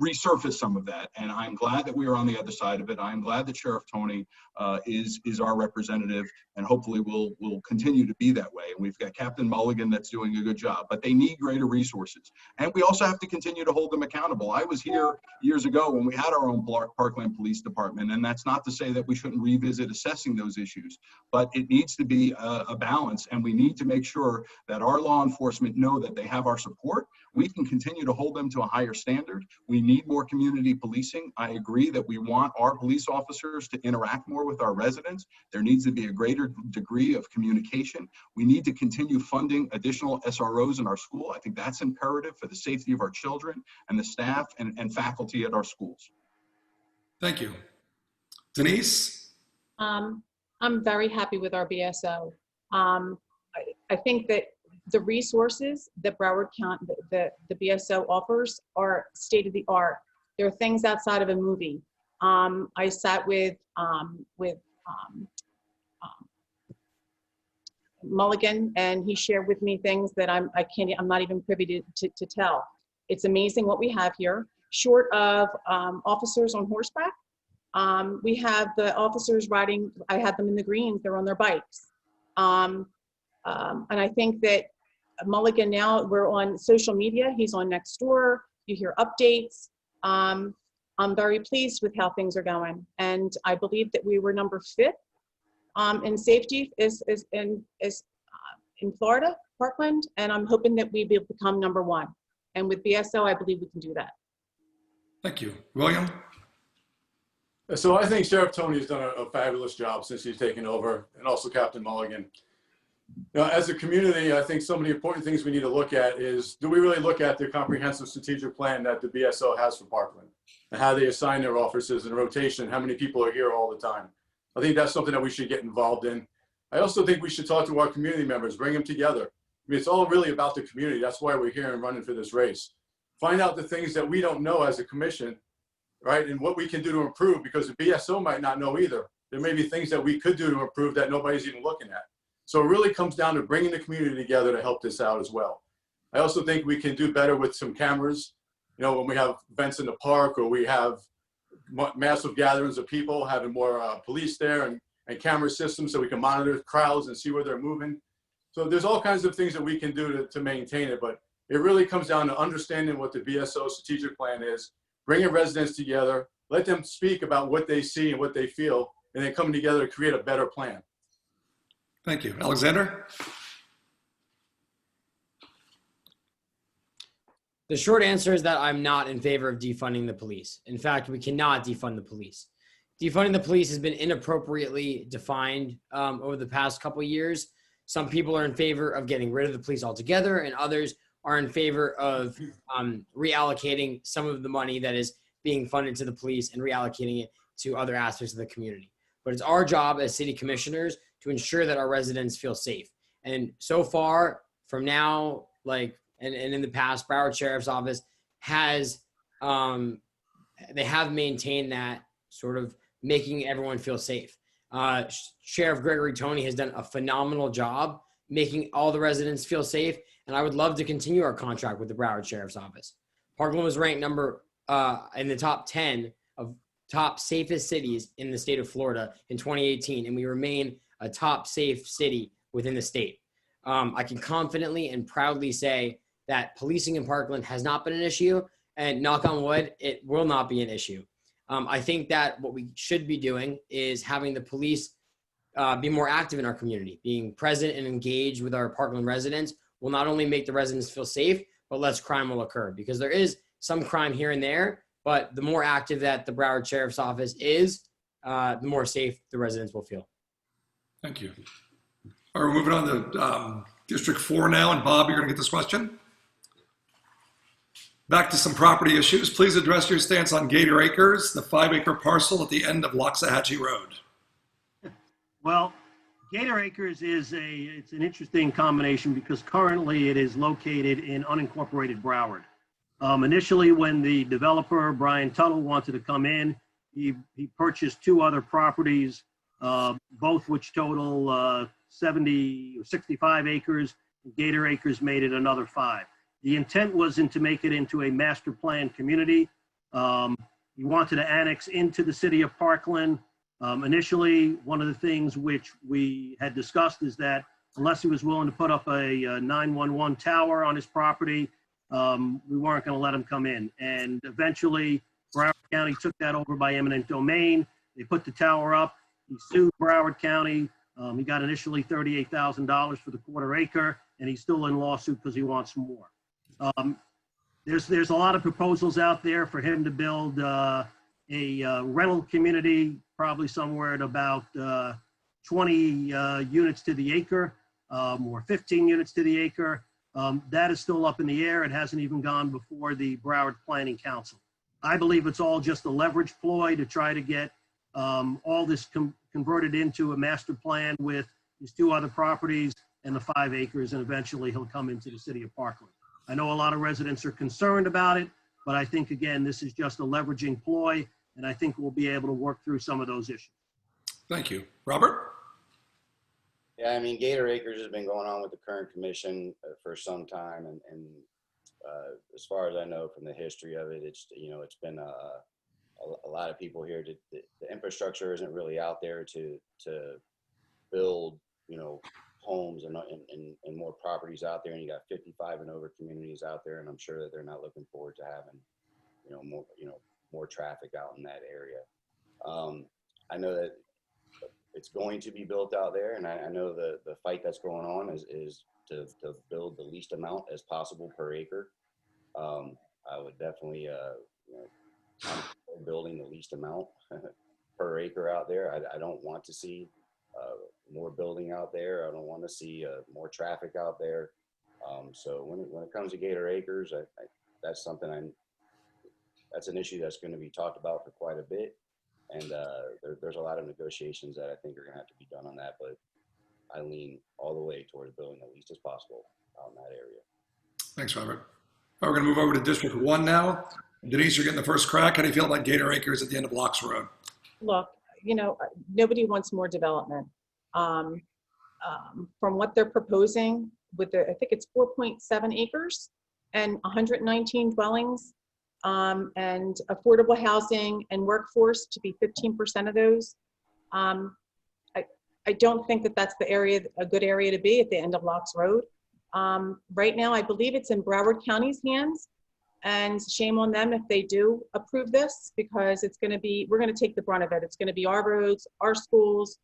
resurface some of that. And I'm glad that we are on the other side of it. I'm glad that Sheriff Tony is our representative, and hopefully will continue to be that way. And we've got Captain Mulligan that's doing a good job, but they need greater resources. And we also have to continue to hold them accountable. I was here years ago when we had our own Parkland Police Department, and that's not to say that we shouldn't revisit assessing those issues, but it needs to be a balance, and we need to make sure that our law enforcement know that they have our support. We can continue to hold them to a higher standard. We need more community policing. I agree that we want our police officers to interact more with our residents. There needs to be a greater degree of communication. We need to continue funding additional SROs in our school. I think that's imperative for the safety of our children and the staff and faculty at our schools. Thank you. Denise? I'm very happy with our BSO. I think that the resources that Broward County, the BSO offers are state of the art. There are things outside of a movie. I sat with Mulligan, and he shared with me things that I'm not even privy to tell. It's amazing what we have here. Short of officers on horseback, we have the officers riding. I had them in the greens. They're on their bikes, and I think that Mulligan, now we're on social media. He's on Nextdoor. You hear updates. I'm very pleased with how things are going, and I believe that we were number 5th in safety in Florida, Parkland, and I'm hoping that we will become number 1. And with BSO, I believe we can do that. Thank you. William? So I think Sheriff Tony has done a fabulous job since he's taken over, and also Captain Mulligan. Now, as a community, I think some of the important things we need to look at is, do we really look at the comprehensive strategic plan that the BSO has for Parkland, and how they assign their officers in rotation, how many people are here all the time? I think that's something that we should get involved in. I also think we should talk to our community members, bring them together. I mean, it's all really about the community. That's why we're here and running for this race. Find out the things that we don't know as a commission, right? And what we can do to improve, because the BSO might not know either. There may be things that we could do to improve that nobody's even looking at. So it really comes down to bringing the community together to help this out as well. I also think we can do better with some cameras. You know, when we have events in the park, or we have massive gatherings of people, having more police there and camera systems so we can monitor crowds and see where they're moving. So there's all kinds of things that we can do to maintain it, but it really comes down to understanding what the BSO strategic plan is, bringing residents together, let them speak about what they see and what they feel, and then coming together to create a better plan. Thank you. Alexander? The short answer is that I'm not in favor of defunding the police. In fact, we cannot defund the police. Defunding the police has been inappropriately defined over the past couple of years. Some people are in favor of getting rid of the police altogether, and others are in favor of reallocating some of the money that is being funded to the police and reallocating it to other aspects of the community. But it's our job as city commissioners to ensure that our residents feel safe. And so far, from now, and in the past, Broward Sheriff's Office has, they have maintained that sort of making everyone feel safe. Sheriff Gregory Tony has done a phenomenal job making all the residents feel safe, and I would love to continue our contract with the Broward Sheriff's Office. Parkland was ranked in the top 10 of top safest cities in the state of Florida in 2018, and we remain a top safe city within the state. I can confidently and proudly say that policing in Parkland has not been an issue, and knock on wood, it will not be an issue. I think that what we should be doing is having the police be more active in our community. Being present and engaged with our Parkland residents will not only make the residents feel safe, but less crime will occur, because there is some crime here and there, but the more active that the Broward Sheriff's Office is, the more safe the residents will feel. Thank you. All right, we're moving on to District 4 now, and Bob, you're going to get this question. Back to some property issues. Please address your stance on Gator Acres, the 5-acre parcel at the end of Loxahatchee Road. Well, Gator Acres it's an interesting combination because currently it is located in unincorporated Broward. Initially, when the developer, Brian Tuttle, wanted to come in, he purchased 2 other properties, both which total 70 or 65 acres. Gator Acres made it another 5. The intent wasn't to make it into a master plan community. He wanted to annex into the city of Parkland. Initially, one of the things which we had discussed is that unless he was willing to put up a 911 tower on his property, we weren't going to let him come in. And eventually, Broward County took that over by eminent domain. They put the tower up. He sued Broward County. He got initially $38,000 for the quarter acre, and he's still in lawsuit because he wants more. There's a lot of proposals out there for him to build a rental community, probably somewhere at about 20 units to the acre, or 15 units to the acre. That is still up in the air. It hasn't even gone before the Broward Planning Council. I believe it's all just a leverage ploy to try to get all this converted into a master plan with his 2 other properties and the 5 acres, and eventually he'll come into the city of Parkland. I know a lot of residents are concerned about it, but I think, again, this is just a leveraging ploy, and I think we'll be able to work through some of those issues. Thank you. Robert? Yeah, I mean, Gator Acres has been going on with the current commission for some time, and as far as I know from the history of it, it's been a lot of people here. The infrastructure isn't really out there to build, homes and more properties out there, and you got 55 and over communities out there, and I'm sure that they're not looking forward to having, more traffic out in that area. I know that it's going to be built out there, and I know the fight that's going on is to build the least amount as possible per acre. I would definitely, I'm building the least amount per acre out there. I don't want to see more building out there. I don't want to see more traffic out there. So when it comes to Gator Acres, that's something that's an issue that's going to be talked about for quite a bit. And there's a lot of negotiations that I think are going to have to be done on that, but I lean all the way towards building the least as possible out in that area. Thanks, Robert. We're going to move over to District 1 now. Denise, you're getting the first crack. How do you feel about Gator Acres at the end of Locks Road? Look, nobody wants more development. From what they're proposing with I think it's 4.7 acres and 119 dwellings, and affordable housing and workforce to be 15% of those. I don't think that that's a good area to be at the end of Locks Road. Right now, I believe it's in Broward County's hands, and shame on them if they do approve this, because we're going to take the brunt of it. It's going to be our roads, our schools,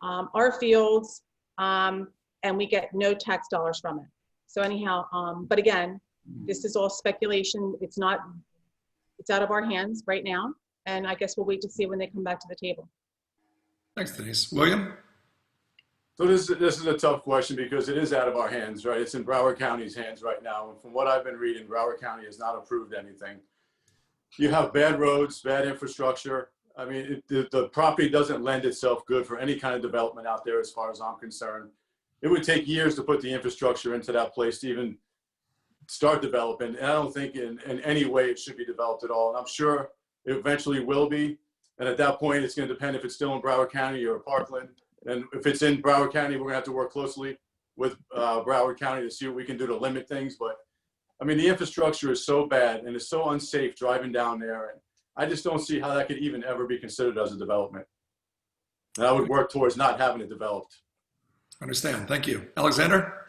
our fields, and we get no tax dollars from it. So anyhow, but again, this is all speculation. It's out of our hands right now, and I guess we'll wait to see when they come back to the table. Thanks, Denise. William? So this is a tough question because it is out of our hands, right? It's in Broward County's hands right now. And from what I've been reading, Broward County has not approved anything. You have bad roads, bad infrastructure. I mean, the property doesn't lend itself good for any kind of development out there as far as I'm concerned. It would take years to put the infrastructure into that place to even start developing. And I don't think in any way it should be developed at all. And I'm sure it eventually will be. And at that point, it's going to depend if it's still in Broward County or Parkland. And if it's in Broward County, we're going to have to work closely with Broward County to see what we can do to limit things. But I mean, the infrastructure is so bad and it's so unsafe driving down there. And I just don't see how that could even ever be considered as a development. And I would work towards not having it developed. Understand. Thank you. Alexander?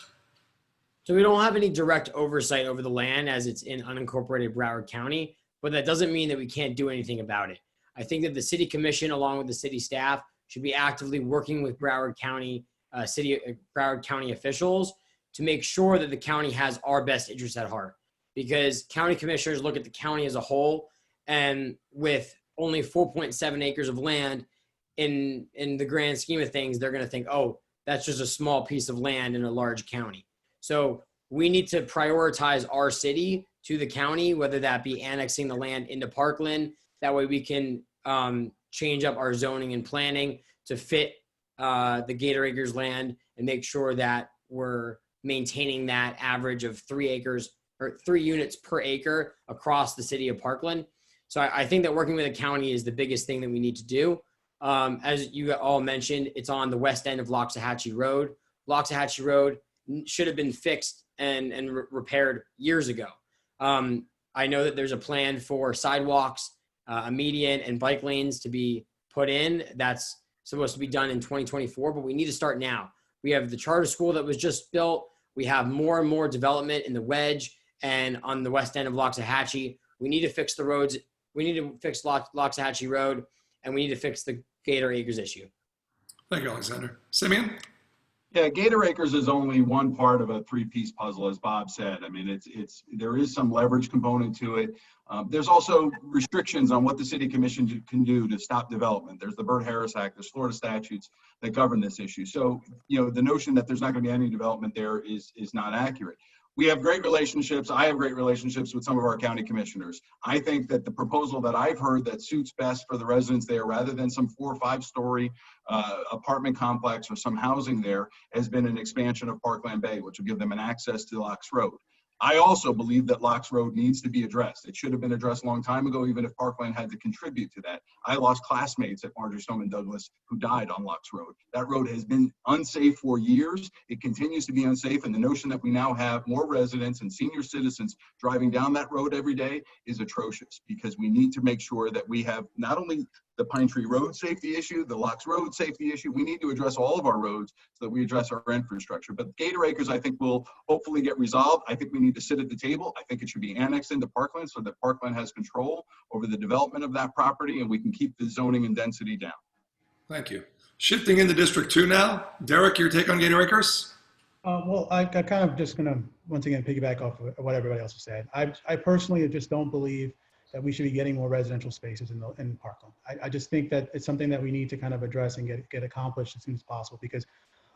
So we don't have any direct oversight over the land as it's in unincorporated Broward County, but that doesn't mean that we can't do anything about it. I think that the city commission, along with the city staff, should be actively working with Broward County officials to make sure that the county has our best interests at heart. Because county commissioners look at the county as a whole, and with only 4.7 acres of land in the grand scheme of things, they're going to think, oh, that's just a small piece of land in a large county. So we need to prioritize our city to the county, whether that be annexing the land into Parkland. That way we can change up our zoning and planning to fit the Gator Acres land and make sure that we're maintaining that average of 3 acres or 3 units per acre across the city of Parkland. So I think that working with the county is the biggest thing that we need to do. As you all mentioned, it's on the west end of Loxahatchee Road. Loxahatchee Road should have been fixed and repaired years ago. I know that there's a plan for sidewalks, a median and bike lanes to be put in. That's supposed to be done in 2024, but we need to start now. We have the charter school that was just built. We have more and more development in the Wedge and on the west end of Loxahatchee. We need to fix the roads. We need to fix Loxahatchee Road, and we need to fix the Gator Acres issue. Thank you, Alexander. Simeon? Yeah, Gator Acres is only one part of a three-piece puzzle, as Bob said. I mean, there is some leverage component to it. There's also restrictions on what the city commission can do to stop development. There's the Burt Harris Act, there's Florida statutes that govern this issue. So, the notion that there's not going to be any development there is not accurate. We have great relationships. I have great relationships with some of our county commissioners. I think that the proposal that I've heard that suits best for the residents there, rather than some 4 or 5 story apartment complex or some housing there, has been an expansion of Parkland Bay, which will give them an access to Locks Road. I also believe that Locks Road needs to be addressed. It should have been addressed a long time ago, even if Parkland had to contribute to that. I lost classmates at Marjorie Stoneman Douglas who died on Locks Road. That road has been unsafe for years. It continues to be unsafe, and the notion that we now have more residents and senior citizens driving down that road every day is atrocious, because we need to make sure that we have not only the Pine Tree Road safety issue, the Locks Road safety issue. We need to address all of our roads so that we address our infrastructure. But Gator Acres, I think, will hopefully get resolved. I think we need to sit at the table. I think it should be annexed into Parkland so that Parkland has control over the development of that property, and we can keep the zoning and density down. Thank you. Shifting into District 2 now. Derek, your take on Gator Acres? Well, I kind of just going to, once again, piggyback off of what everybody else has said. I personally just don't believe that we should be getting more residential spaces in Parkland. I just think that it's something that we need to kind of address and get accomplished as soon as possible, because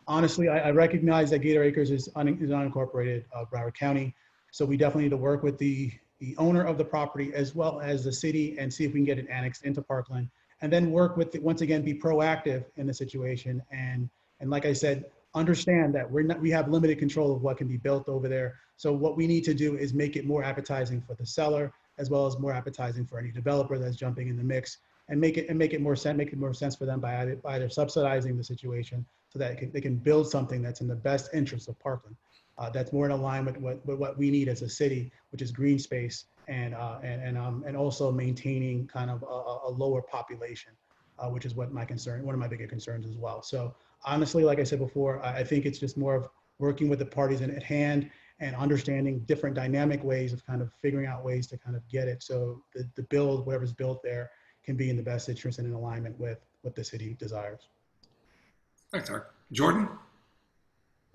honestly, I recognize that Gator Acres is unincorporated Broward County. So we definitely need to work with the owner of the property as well as the city and see if we can get it annexed into Parkland, and then work with once again, be proactive in the situation. And like I said, understand that we have limited control of what can be built over there. So what we need to do is make it more appetizing for the seller, as well as more appetizing for any developer that's jumping in the mix, and make it more sense for them by either subsidizing the situation so that they can build something that's in the best interest of Parkland. That's more in alignment with what we need as a city, which is green space and also maintaining kind of a lower population, which is one of my bigger concerns as well. So honestly, like I said before, I think it's just more of working with the parties at hand and understanding different dynamic ways of kind of figuring out ways to kind of get it so the build, whatever's built there, can be in the best interest and in alignment with what the city desires. Thanks, Eric. Jordan?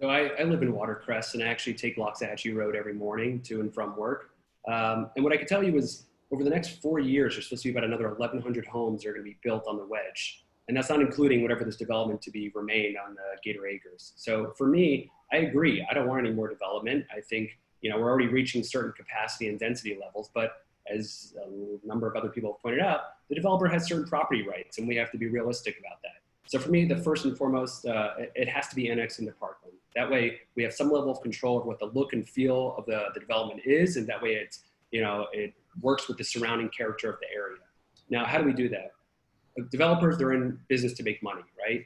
So I live in Watercrest, and I actually take Loxahatchee Road every morning to and from work. And what I can tell you is over the next 4 years, there's supposed to be about another 1,100 homes that are going to be built on the Wedge. And that's not including whatever this development to be remained on the Gator Acres. So for me, I agree. I don't want any more development. I think, we're already reaching certain capacity and density levels, but as a number of other people have pointed out, the developer has certain property rights, and we have to be realistic about that. So for me, the first and foremost, it has to be annexed into Parkland. That way we have some level of control of what the look and feel of the development is, and that way it's, it works with the surrounding character of the area. Now, how do we do that? Developers, they're in business to make money, right?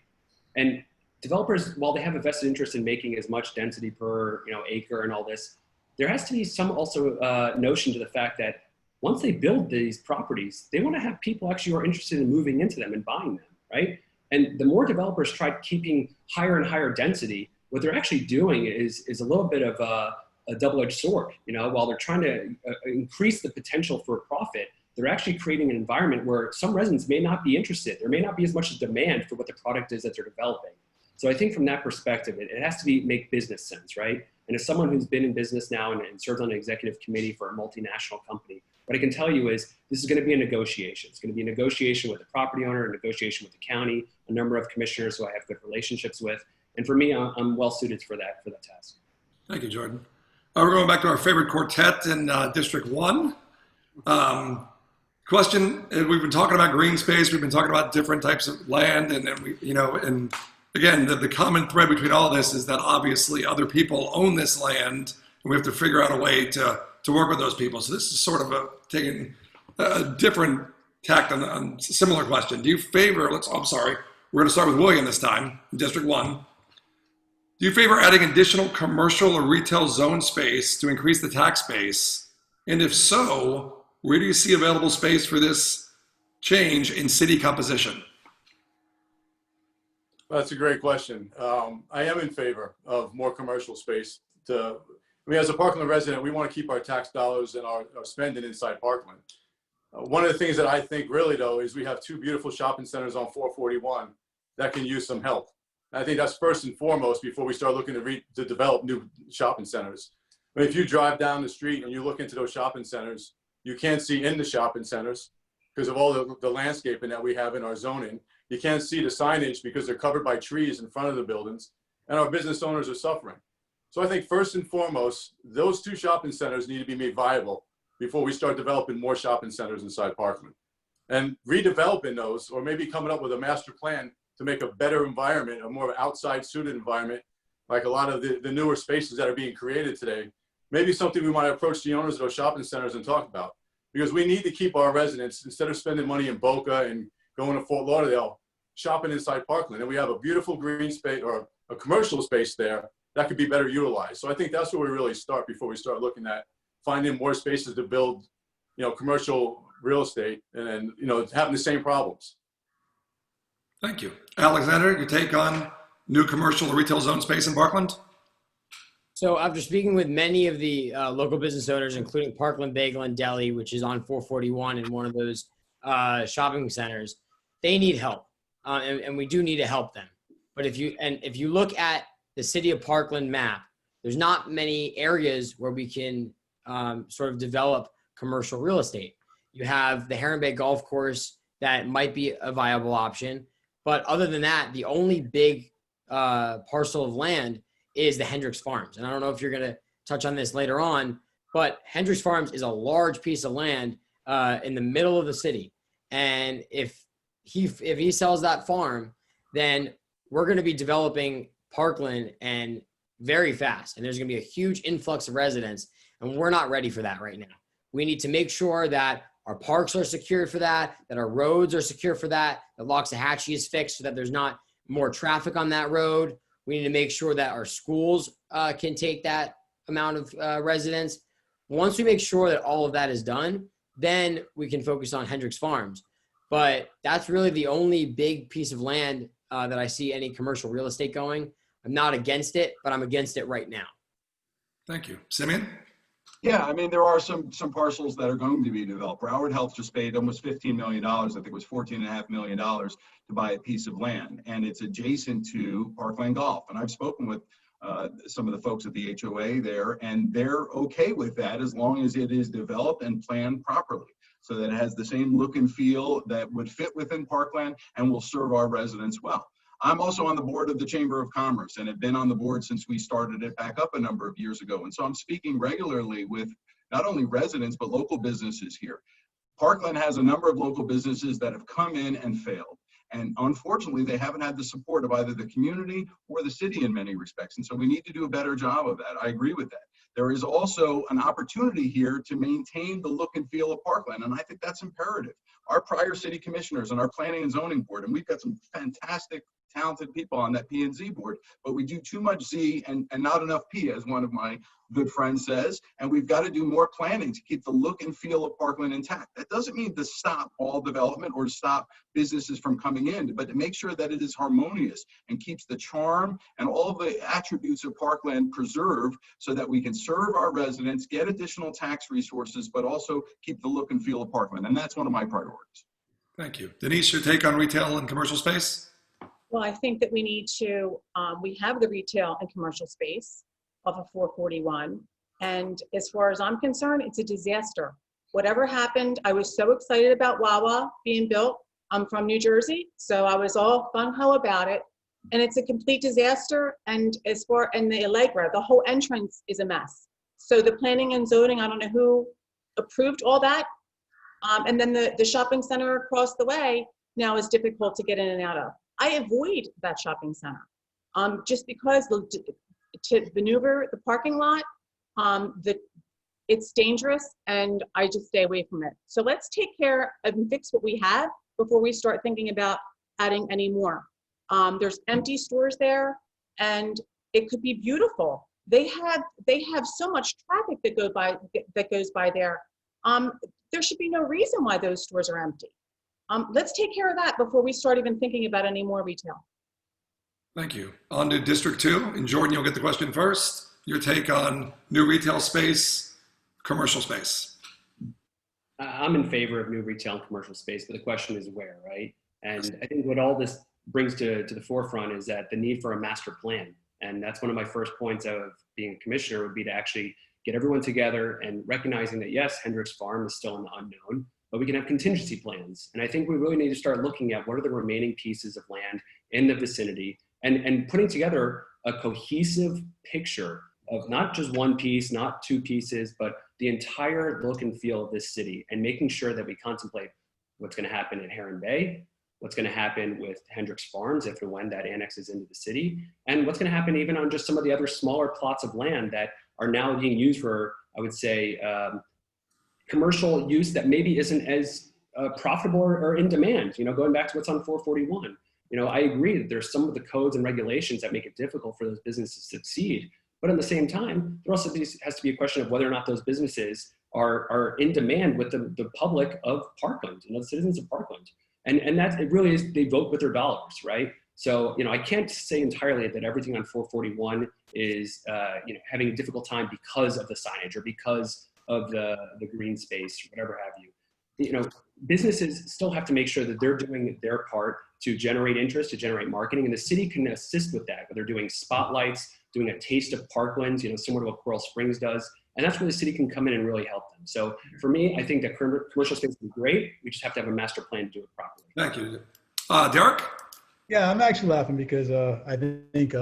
And developers, while they have a vested interest in making as much density per acre and all this, there has to be some also notion to the fact that once they build these properties, they want to have people actually who are interested in moving into them and buying them, right? And the more developers try keeping higher and higher density, what they're actually doing is a little bit of a double-edged sword. While they're trying to increase the potential for profit, they're actually creating an environment where some residents may not be interested. There may not be as much demand for what the product is that they're developing. So I think from that perspective, it has to make business sense, right? And as someone who's been in business now and served on an executive committee for a multinational company, what I can tell you is this is going to be a negotiation. It's going to be a negotiation with the property owner, a negotiation with the county, a number of commissioners who I have good relationships with. And for me, I'm well suited for that task. Thank you, Jordan. We're going back to our favorite quartet in District 1. Question, we've been talking about green space. We've been talking about different types of land. And we, and again, the common thread between all this is that obviously other people own this land, and we have to figure out a way to work with those people. So this is sort of taking a different tact on a similar question. Do you favor, we're going to start with William this time, District 1. Do you favor adding additional commercial or retail zone space to increase the tax base? And if so, where do you see available space for this change in city composition? That's a great question. I am in favor of more commercial space. As a Parkland resident, we want to keep our tax dollars and our spending inside Parkland. One of the things that I think really, though, is we have two beautiful shopping centers on 441 that can use some help. I think that's first and foremost before we start looking to develop new shopping centers. But if you drive down the street and you look into those shopping centers, you can't see in the shopping centers because of all the landscaping that we have in our zoning. You can't see the signage because they're covered by trees in front of the buildings, and our business owners are suffering. So I think first and foremost, those two shopping centers need to be made viable before we start developing more shopping centers inside Parkland. And redeveloping those, or maybe coming up with a master plan to make a better environment, a more outside suited environment, like a lot of the newer spaces that are being created today, maybe something we might approach the owners of those shopping centers and talk about. Because we need to keep our residents, instead of spending money in Boca and going to Fort Lauderdale, shopping inside Parkland. And we have a beautiful green space or a commercial space there that could be better utilized. So I think that's where we really start before we start looking at finding more spaces to build, commercial real estate and then, having the same problems. Thank you. Alexander, your take on new commercial or retail zone space in Parkland? So after speaking with many of the local business owners, including Parkland Bagel and Deli, which is on 441 in one of those shopping centers, they need help. And we do need to help them. But if you look at the city of Parkland map, there's not many areas where we can sort of develop commercial real estate. You have the Heron Bay Golf Course that might be a viable option. But other than that, the only big parcel of land is the Hendricks Farms. And I don't know if you're going to touch on this later on, but Hendricks Farms is a large piece of land in the middle of the city. And if he sells that farm, then we're going to be developing Parkland and very fast. And there's going to be a huge influx of residents. And we're not ready for that right now. We need to make sure that our parks are secure for that our roads are secure for that Loxahatchee is fixed so that there's not more traffic on that road. We need to make sure that our schools can take that amount of residents. Once we make sure that all of that is done, then we can focus on Hendricks Farms. But that's really the only big piece of land that I see any commercial real estate going. I'm not against it, but I'm against it right now. Thank you. Simeon? Yeah, I mean, there are some parcels that are going to be developed. Broward Health just paid almost $15 million. I think it was $14.5 million to buy a piece of land. And it's adjacent to Parkland Golf. And I've spoken with some of the folks at the HOA there, and they're okay with that as long as it is developed and planned properly, so that it has the same look and feel that would fit within Parkland and will serve our residents well. I'm also on the board of the Chamber of Commerce and have been on the board since we started it back up a number of years ago. And so I'm speaking regularly with not only residents, but local businesses here. Parkland has a number of local businesses that have come in and failed. And unfortunately, they haven't had the support of either the community or the city in many respects. And so we need to do a better job of that. I agree with that. There is also an opportunity here to maintain the look and feel of Parkland. And I think that's imperative. Our prior city commissioners and our planning and zoning board, and we've got some fantastic talented people on that P&Z board, but we do too much Z and not enough P, as one of my good friends says, and we've got to do more planning to keep the look and feel of Parkland intact. That doesn't mean to stop all development or to stop businesses from coming in, but to make sure that it is harmonious and keeps the charm and all of the attributes of Parkland preserved so that we can serve our residents, get additional tax resources, but also keep the look and feel of Parkland. And that's one of my priorities. Thank you. Denise, your take on retail and commercial space? Well, I think that we need to, we have the retail and commercial space off of 441. And as far as I'm concerned, it's a disaster. Whatever happened, I was so excited about Wawa being built. I'm from New Jersey, so I was all gung-ho about it. And it's a complete disaster. And the Allegra, the whole entrance is a mess. So the planning and zoning, I don't know who approved all that. And then the shopping center across the way now is difficult to get in and out of. I avoid that shopping center just because to maneuver the parking lot, it's dangerous, and I just stay away from it. So let's take care and fix what we have before we start thinking about adding any more. There's empty stores there, and It could be beautiful. They have so much traffic that goes by there. There should be no reason why those stores are empty. Let's take care of that before we start even thinking about any more retail. Thank you. On to District 2. And Jordan, you'll get the question first. Your take on new retail space, commercial space. I'm in favor of new retail and commercial space, but the question is where, right? And I think what all this brings to the forefront is that the need for a master plan. And that's one of my first points of being a commissioner would be to actually get everyone together and recognizing that, yes, Hendricks Farm is still an unknown, but we can have contingency plans. And I think we really need to start looking at what are the remaining pieces of land in the vicinity and putting together a cohesive picture of not just one piece, not two pieces, but the entire look and feel of this city, and making sure that we contemplate what's going to happen in Heron Bay, what's going to happen with Hendricks Farms if and when that annexes into the city, and what's going to happen even on just some of the other smaller plots of land that are now being used for, I would say, commercial use that maybe isn't as profitable or in demand. You know, going back to what's on 441. You know, I agree that there's some of the codes and regulations that make it difficult for those businesses to succeed. But at the same time, there also has to be a question of whether or not those businesses are in demand with the public of Parkland, you know, the citizens of Parkland. And that it really is, they vote with their dollars, right? So, you know, I can't say entirely that everything on 441 is, you know, having a difficult time because of the signage or because of the green space or whatever have you. You know, businesses still have to make sure that they're doing their part to generate interest, to generate marketing, and the city can assist with that. But they're doing spotlights, doing a taste of Parkland, you know, similar to what Coral Springs does. And that's where the city can come in and really help them. So for me, I think that commercial space is great. We just have to have a master plan to do it properly. Thank you. Derek? Yeah, I'm actually laughing because I think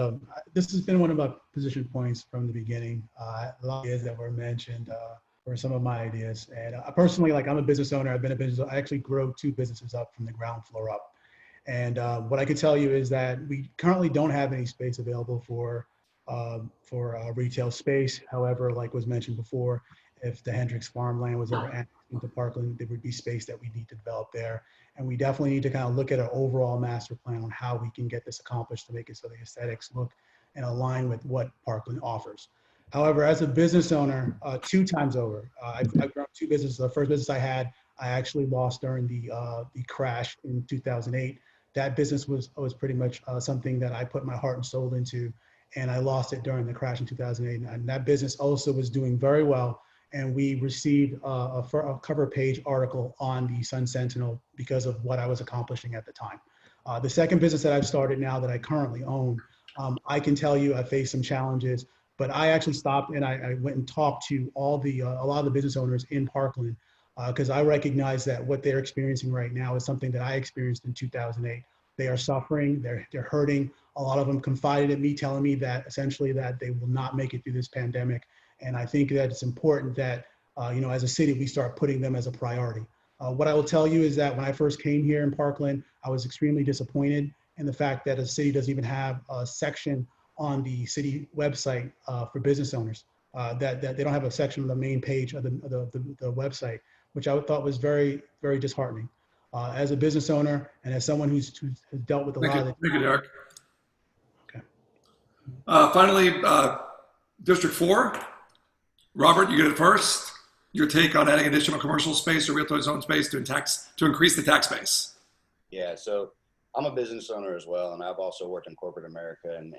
this has been one of my position points from the beginning. A lot of ideas that were mentioned were some of my ideas. And personally, like, I'm a business owner. I've been a business. I actually grew 2 businesses up from the ground floor up. And what I could tell you is that we currently don't have any space available for retail space. However, like was mentioned before, if the Hendricks farmland was ever annexed into Parkland, there would be space that we need to develop there. And we definitely need to kind of look at an overall master plan on how we can get this accomplished to make it so the aesthetics look and align with what Parkland offers. However, as a business owner, 2 times over, I've grown 2 businesses. The first business I had, I actually lost during the crash in 2008. That business was pretty much something that I put my heart and soul into, and I lost it during the crash in 2008. And that business also was doing very well, and we received a cover page article on the Sun Sentinel because of what I was accomplishing at the time. The second business that I've started now that I currently own, I can tell you I faced some challenges, but I actually stopped and I went and talked to a lot of the business owners in Parkland, because I recognize that what they're experiencing right now is something that I experienced in 2008. They are suffering, they're hurting. A lot of them confided in me, telling me that essentially that they will not make it through this pandemic. And I think that it's important that, you know, as a city, we start putting them as a priority. What I will tell you is that when I first came here in Parkland, I was extremely disappointed in the fact that a city doesn't even have a section on the city website for business owners, that they don't have a section on the main page of the website, which I thought was very, very disheartening. As a business owner and as someone who's dealt with a lot of it. Thank you, Derek. Okay. Finally, District 4. Robert, you get it first. Your take on adding additional commercial space or retail zone space to increase the tax base. Yeah, so I'm a business owner as well, and I've also worked in corporate America, and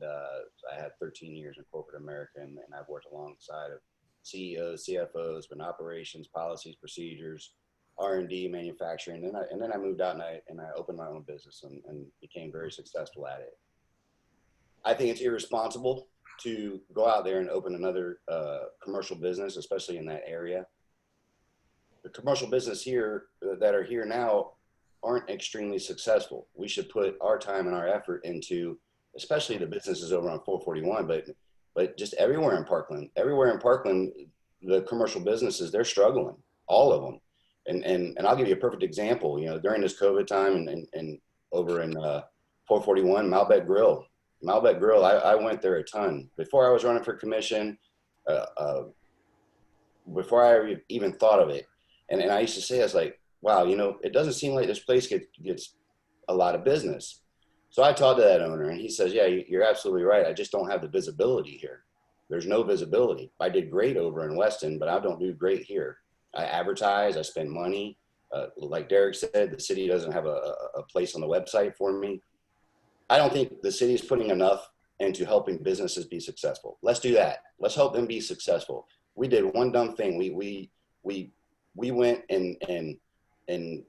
I had 13 years in corporate America, and I've worked alongside of CEOs, CFOs, been operations, policies, procedures, R&D, manufacturing, and then I moved out and I opened my own business and became very successful at it. I think it's irresponsible to go out there and open another commercial business, especially in that area. The commercial business here that are here now aren't extremely successful. We should put our time and our effort into, especially the businesses over on 441, but just everywhere in Parkland. Everywhere in Parkland, the commercial businesses, they're struggling, all of them. And I'll give you a perfect example. You know, during this COVID time and over in 441, Malbec Grill. Malbec Grill, I went there a ton. Before I was running for commission, before I even thought of it. And I used to say, I was like, wow, you know, it doesn't seem like this place gets a lot of business. So I talked to that owner and he says, yeah, you're absolutely right. I just don't have the visibility here. There's no visibility. I did great over in Weston, but I don't do great here. I advertise, I spend money. Like Derek said, the city doesn't have a place on the website for me. I don't think the city is putting enough into helping businesses be successful. Let's do that. Let's help them be successful. We did one dumb thing. We went and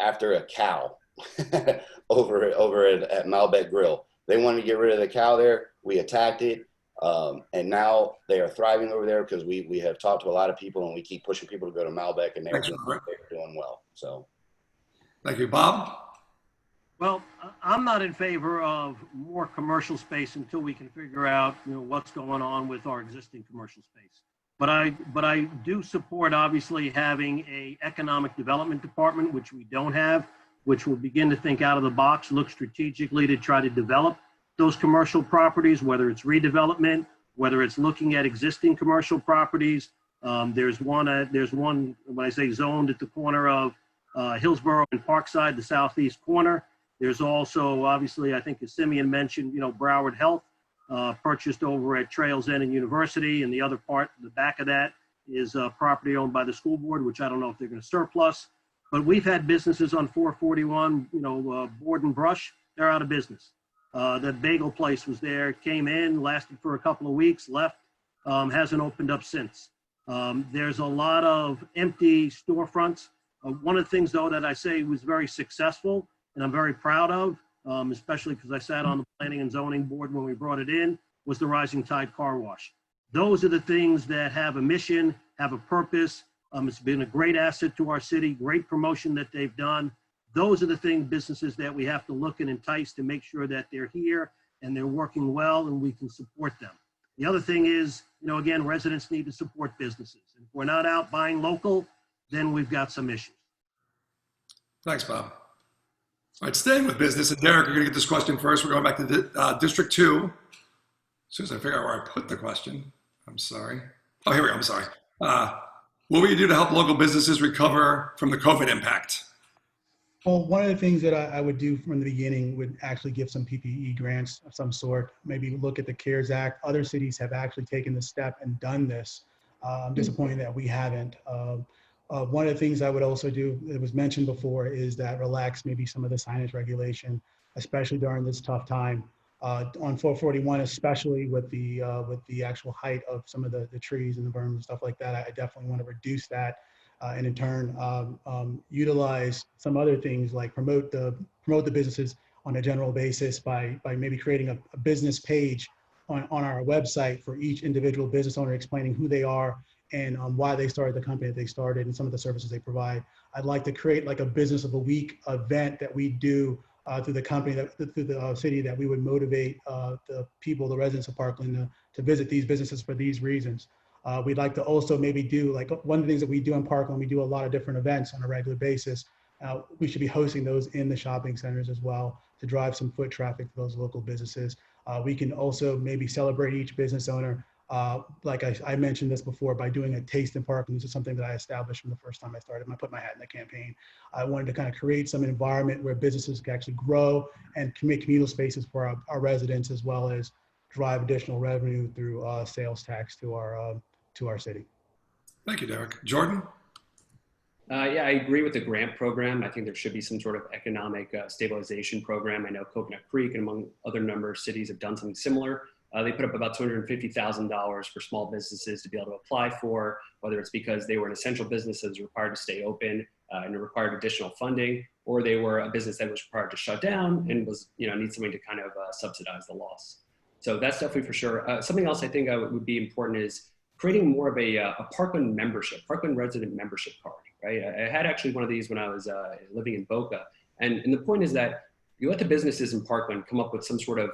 after a cow over at Malbec Grill. They wanted to get rid of the cow there. We attacked it. And now they are thriving over there because we have talked to a lot of people and we keep pushing people to go to Malbec and they're doing well. So. Thank you. Bob? Well, I'm not in favor of more commercial space until we can figure out, what's going on with our existing commercial space. But I do support obviously having a economic development department, which we don't have, which will begin to think out of the box, look strategically to try to develop those commercial properties, whether it's redevelopment, whether it's looking at existing commercial properties. There's one when I say zoned at the corner of Hillsborough and Parkside, the southeast corner. There's also, obviously, I think as Simeon mentioned, Broward Health purchased over at Trails End and University, and the other part, the back of that, is property owned by the school board, which I don't know if they're going to surplus. But we've had businesses on 441, Board and Brush, they're out of business. That bagel place was there, came in, lasted for a couple of weeks, left, hasn't opened up since. There's a lot of empty storefronts. One of the things, though, that I say was very successful and I'm very proud of, especially because I sat on the planning and zoning board when we brought it in, was the Rising Tide Car Wash. Those are the things that have a mission, have a purpose. It's been a great asset to our city, great promotion that they've done. Those are the businesses that we have to look and entice to make sure that they're here and they're working well and we can support them. The other thing is, again, residents need to support businesses. If we're not out buying local, then we've got some issues. Thanks, Bob. All right, staying with business, and Derek, you're going to get this question first. We're going back to District 2. As soon as I figure out where I put the question, I'm sorry. Oh, here we go. I'm sorry. What will you do to help local businesses recover from the COVID impact? Well, one of the things that I would do from the beginning would actually give some PPE grants of some sort, maybe look at the CARES Act. Other cities have actually taken the step and done this. I'm disappointed that we haven't. One of the things I would also do, it was mentioned before, is that relax maybe some of the signage regulation, especially during this tough time. On 441, especially with the actual height of some of the trees and the berms and stuff like that, I definitely want to reduce that. And in turn, utilize some other things like promote the businesses on a general basis by maybe creating a business page on our website for each individual business owner, explaining who they are and why they started the company that they started and some of the services they provide. I'd like to create like a business of a week event that we do through the company, through the city, that we would motivate the people, the residents of Parkland to visit these businesses for these reasons. We'd like to also maybe do, like, one of the things that we do in Parkland, we do a lot of different events on a regular basis. We should be hosting those in the shopping centers as well to drive some foot traffic for those local businesses. We can also maybe celebrate each business owner. Like I mentioned this before, by doing a taste in Parkland. This is something that I established from the first time I started. I put my hat in the campaign. I wanted to kind of create some environment where businesses can actually grow and make communal spaces for our residents, as well as drive additional revenue through sales tax to our city. Thank you, Derek. Jordan? Yeah, I agree with the grant program. I think there should be some sort of economic stabilization program. I know Coconut Creek and among other number of cities have done something similar. They put up about $250,000 for small businesses to be able to apply for, whether it's because they were an essential business that was required to stay open and it required additional funding, or they were a business that was required to shut down and was, need something to kind of subsidize the loss. So that's definitely for sure. Something else I think would be important is creating more of a Parkland membership, Parkland resident membership card, right? I had actually one of these when I was living in Boca. And the point is that you let the businesses in Parkland come up with some sort of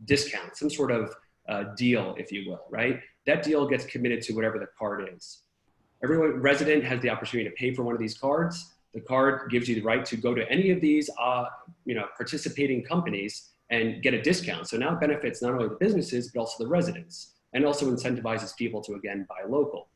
discount, some sort of deal, if you will, right? That deal gets committed to whatever the card is. Every resident has the opportunity to pay for one of these cards. The card gives you the right to go to any of these, participating companies and get a discount. So now it benefits not only the businesses, but also the residents, and also incentivizes people to, again, buy local.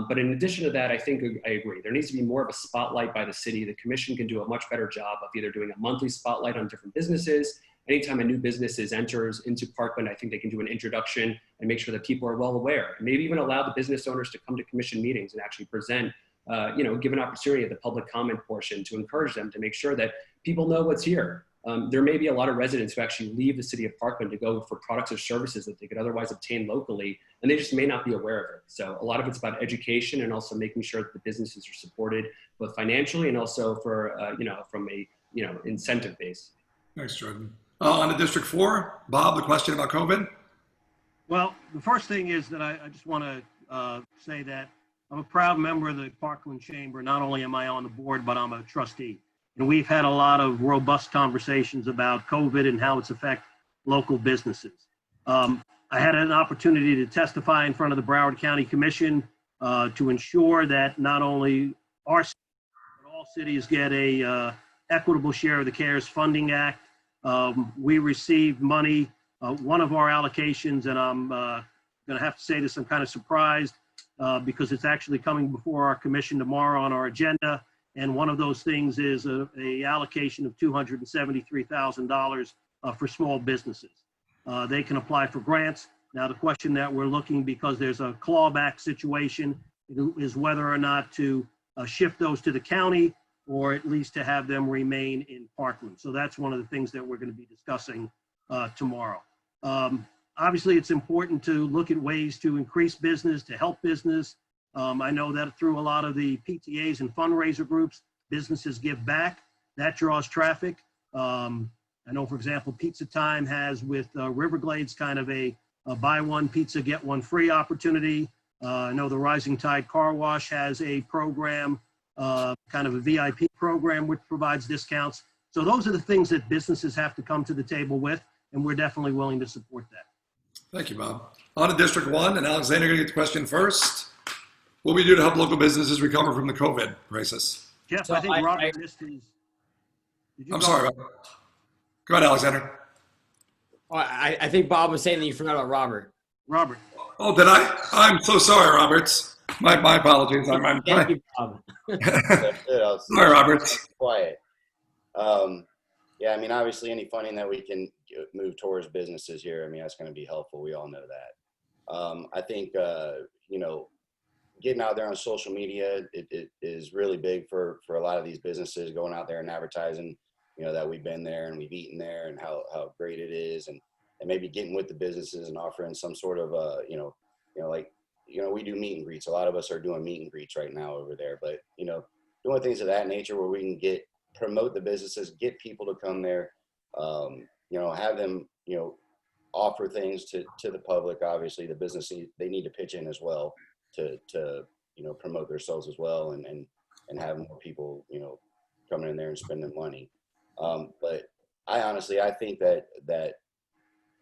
But in addition to that, I think I agree. There needs to be more of a spotlight by the city. The commission can do a much better job of either doing a monthly spotlight on different businesses. Anytime a new business enters into Parkland, I think they can do an introduction and make sure that people are well aware. And maybe even allow the business owners to come to commission meetings and actually present, give an opportunity at the public comment portion to encourage them to make sure that people know what's here. There may be a lot of residents who actually leave the city of Parkland to go for products or services that they could otherwise obtain locally, and they just may not be aware of it. So a lot of it's about education and also making sure that the businesses are supported both financially and also for, from a, incentive base. Thanks, Jordan. On to District 4, Bob, the question about COVID. Well, the first thing is that I just want to say that I'm a proud member of the Parkland Chamber. Not only am I on the board, but I'm a trustee. And we've had a lot of robust conversations about COVID and how it's affect local businesses. I had an opportunity to testify in front of the Broward County Commission to ensure that not only our city, but all cities get a equitable share of the CARES Funding Act. We received money, one of our allocations, and I'm going to have to say this, I'm kind of surprised because it's actually coming before our commission tomorrow on our agenda. And one of those things is a allocation of $273,000 for small businesses. They can apply for grants. Now, the question that we're looking, because there's a clawback situation, is whether or not to shift those to the county or at least to have them remain in Parkland. So that's one of the things that we're going to be discussing tomorrow. Obviously, it's important to look at ways to increase business, to help business. I know that through a lot of the PTAs and fundraiser groups, businesses give back. That draws traffic. I know, for example, Pizza Time has with Riverglades kind of a buy one pizza, get one free opportunity. I know the Rising Tide Car Wash has a program, kind of a VIP program, which provides discounts. So those are the things that businesses have to come to the table with, and we're definitely willing to support that. Thank you, Bob. On to District 1, and Alexander, you're going to get the question first. What we do to help local businesses recover from the COVID crisis? Jeff, so I think Robert missed his. I'm sorry, Bob. Go ahead, Alexander. Oh, I think Bob was saying that you forgot about Robert. Robert. Oh, did I? I'm so sorry, Roberts. My apologies. Thank you, Bob. Sorry, Roberts. Quiet. Yeah, I mean, obviously any funding that we can move towards businesses here, I mean, that's going to be helpful. We all know that. I think, getting out there on social media, it is really big for a lot of these businesses, going out there and advertising, that we've been there and we've eaten there and how great it is, and maybe getting with the businesses and offering some sort of, we do meet and greets. A lot of us are doing meet and greets right now over there, but, doing things of that nature where we can promote the businesses, get people to come there, have them, offer things to the public. Obviously the businesses, they need to pitch in as well to promote themselves as well and have more people, coming in there and spending money. But I think that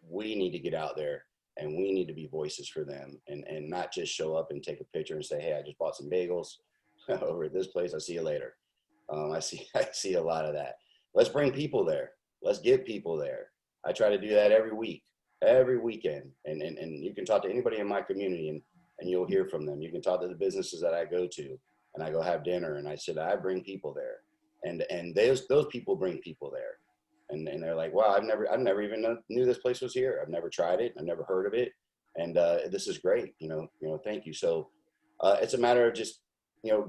we need to get out there and we need to be voices for them and not just show up and take a picture and say, hey, I just bought some bagels over at this place. I'll see you later. I see a lot of that. Let's bring people there. Let's get people there. I try to do that every week, every weekend. And you can talk to anybody in my community and you'll hear from them. You can talk to the businesses that I go to and I go have dinner and I said, I bring people there. And those people bring people there. And they're like, wow, I've never even knew this place was here. I've never tried it. I've never heard of it. And this is great. Thank you. So it's a matter of just,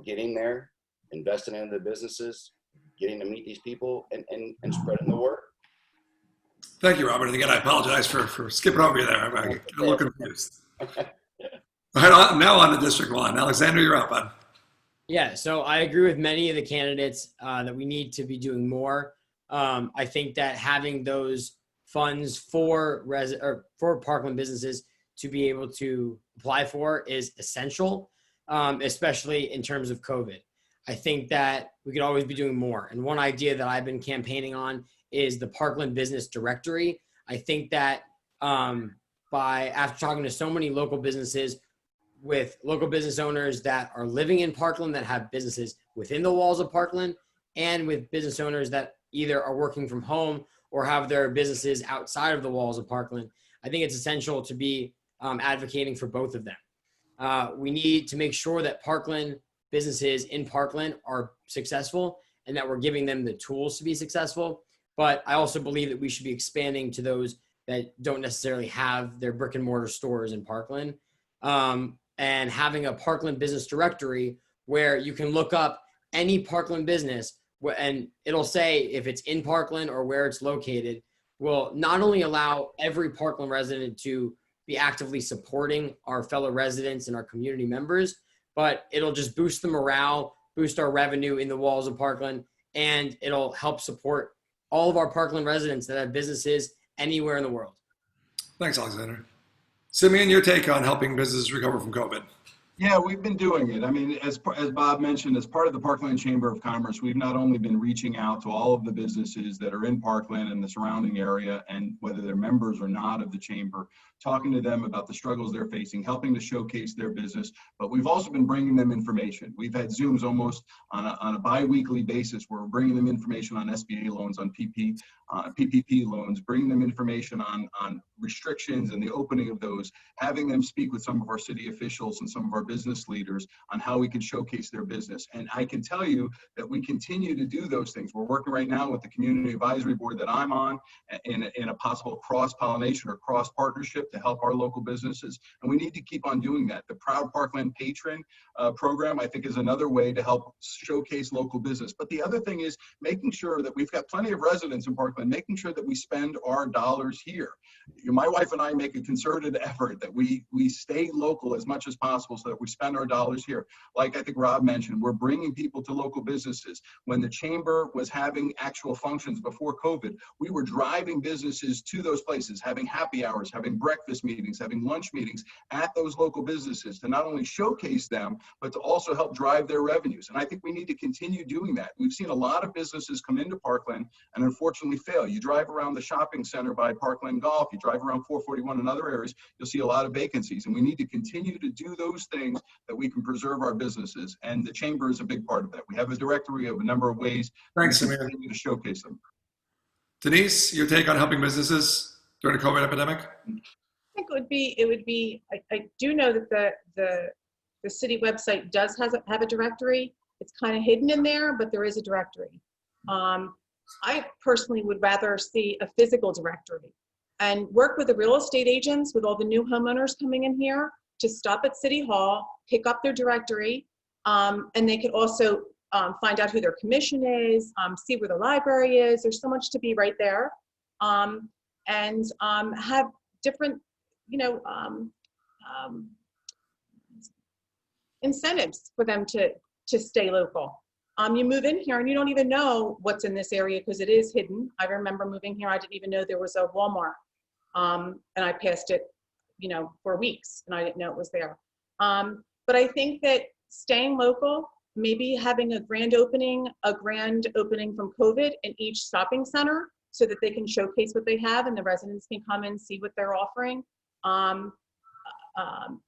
getting there, investing in the businesses, getting to meet these people and spreading the word. Thank you, Robert. And again, I apologize for skipping over you there. I get a little confused. Now on to District 1. Alexander, you're up, bud. Yeah, so I agree with many of the candidates that we need to be doing more. I think that having those funds for Parkland businesses to be able to apply for is essential, especially in terms of COVID. I think that we could always be doing more. And one idea that I've been campaigning on is the Parkland Business Directory. I think that after talking to so many local businesses, with local business owners that are living in Parkland that have businesses within the walls of Parkland, and with business owners that either are working from home or have their businesses outside of the walls of Parkland, I think it's essential to be advocating for both of them. We need to make sure that Parkland businesses in Parkland are successful and that we're giving them the tools to be successful. But I also believe that we should be expanding to those that don't necessarily have their brick and mortar stores in Parkland, and having a Parkland business directory where you can look up any Parkland business and it'll say if it's in Parkland or where it's located, will not only allow every Parkland resident to be actively supporting our fellow residents and our community members, but it'll just boost the morale, boost our revenue in the walls of Parkland, and it'll help support all of our Parkland residents that have businesses anywhere in the world. Thanks, Alexander. Simeon, your take on helping businesses recover from COVID? Yeah, we've been doing it. I mean, as Bob mentioned, as part of the Parkland Chamber of Commerce, we've not only been reaching out to all of the businesses that are in Parkland and the surrounding area, and whether they're members or not of the chamber, talking to them about the struggles they're facing, helping to showcase their business, but we've also been bringing them information. We've had Zooms almost on a bi-weekly basis where we're bringing them information on SBA loans, on PPP loans, bringing them information on restrictions and the opening of those, having them speak with some of our city officials and some of our business leaders on how we can showcase their business. And I can tell you that we continue to do those things. We're working right now with the community advisory board that I'm on in a possible cross-pollination or cross-partnership to help our local businesses. And we need to keep on doing that. The Proud Parkland Patron program, I think, is another way to help showcase local business. But the other thing is making sure that we've got plenty of residents in Parkland, making sure that we spend our dollars here. My wife and I make a concerted effort that we stay local as much as possible so that we spend our dollars here. Like I think Rob mentioned, we're bringing people to local businesses. When the chamber was having actual functions before COVID, we were driving businesses to those places, having happy hours, having breakfast meetings, having lunch meetings at those local businesses to not only showcase them, but to also help drive their revenues. And I think we need to continue doing that. We've seen a lot of businesses come into Parkland and unfortunately fail. You drive around the shopping center by Parkland Golf, you drive around 441 and other areas, you'll see a lot of vacancies. And we need to continue to do those things that we can preserve our businesses. And the chamber is a big part of that. We have a directory of a number of ways we continue to showcase them. Denise, your take on helping businesses during the COVID epidemic? I think it would be, I do know that the city website does have a directory. It's kind of hidden in there, but there is a directory. I personally would rather see a physical directory and work with the real estate agents, with all the new homeowners coming in here, to stop at City Hall, pick up their directory, and they could also find out who their commission is, see where the library is. There's so much to be right there. And have different, incentives for them to stay local. You move in here and you don't even know what's in this area because it is hidden. I remember moving here, I didn't even know there was a Walmart. And I passed it, for weeks and I didn't know it was there. But I think that staying local, maybe having a grand opening from COVID in each shopping center so that they can showcase what they have and the residents can come and see what they're offering. And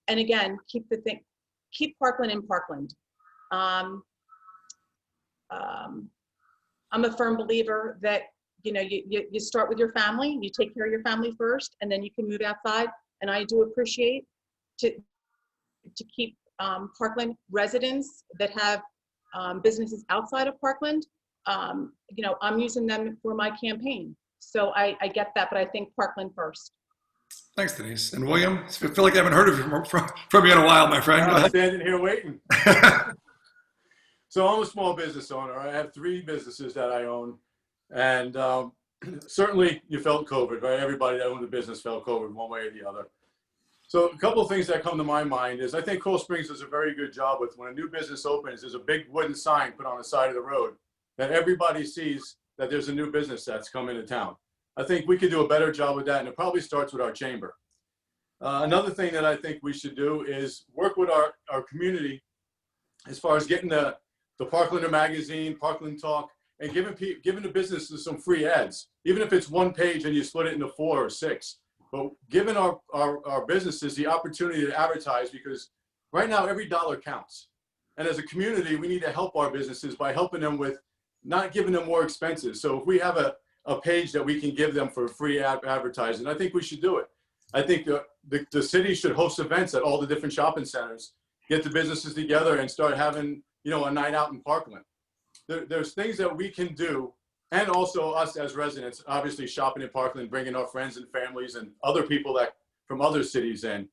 again, keep Parkland in Parkland. I'm a firm believer that, you start with your family, you take care of your family first, and then you can move outside. And I do appreciate to keep Parkland residents that have businesses outside of Parkland. I'm using them for my campaign. So I get that, but I think Parkland first. Thanks, Denise. And William, I feel like I haven't heard of you from you in a while, my friend. I'm standing here waiting. So I'm a small business owner. I have 3 businesses that I own. And certainly you felt COVID, right? Everybody that owned a business felt COVID one way or the other. So a couple of things that come to my mind is I think Coral Springs does a very good job with when a new business opens, there's a big wooden sign put on the side of the road that everybody sees that there's a new business that's come into town. I think we could do a better job with that, and it probably starts with our chamber. Another thing that I think we should do is work with our community as far as getting the Parklander magazine, Parkland Talk, and giving the businesses some free ads, even if it's 1 page and you split it into 4 or 6. But giving our businesses the opportunity to advertise, because right now every dollar counts. And as a community, we need to help our businesses by helping them with not giving them more expenses. So if we have a page that we can give them for free advertising, I think we should do it. I think the city should host events at all the different shopping centers, get the businesses together and start having, you know, a night out in Parkland. There's things that we can do, and also us as residents, obviously shopping in Parkland, bringing our friends and families and other people that from other cities in.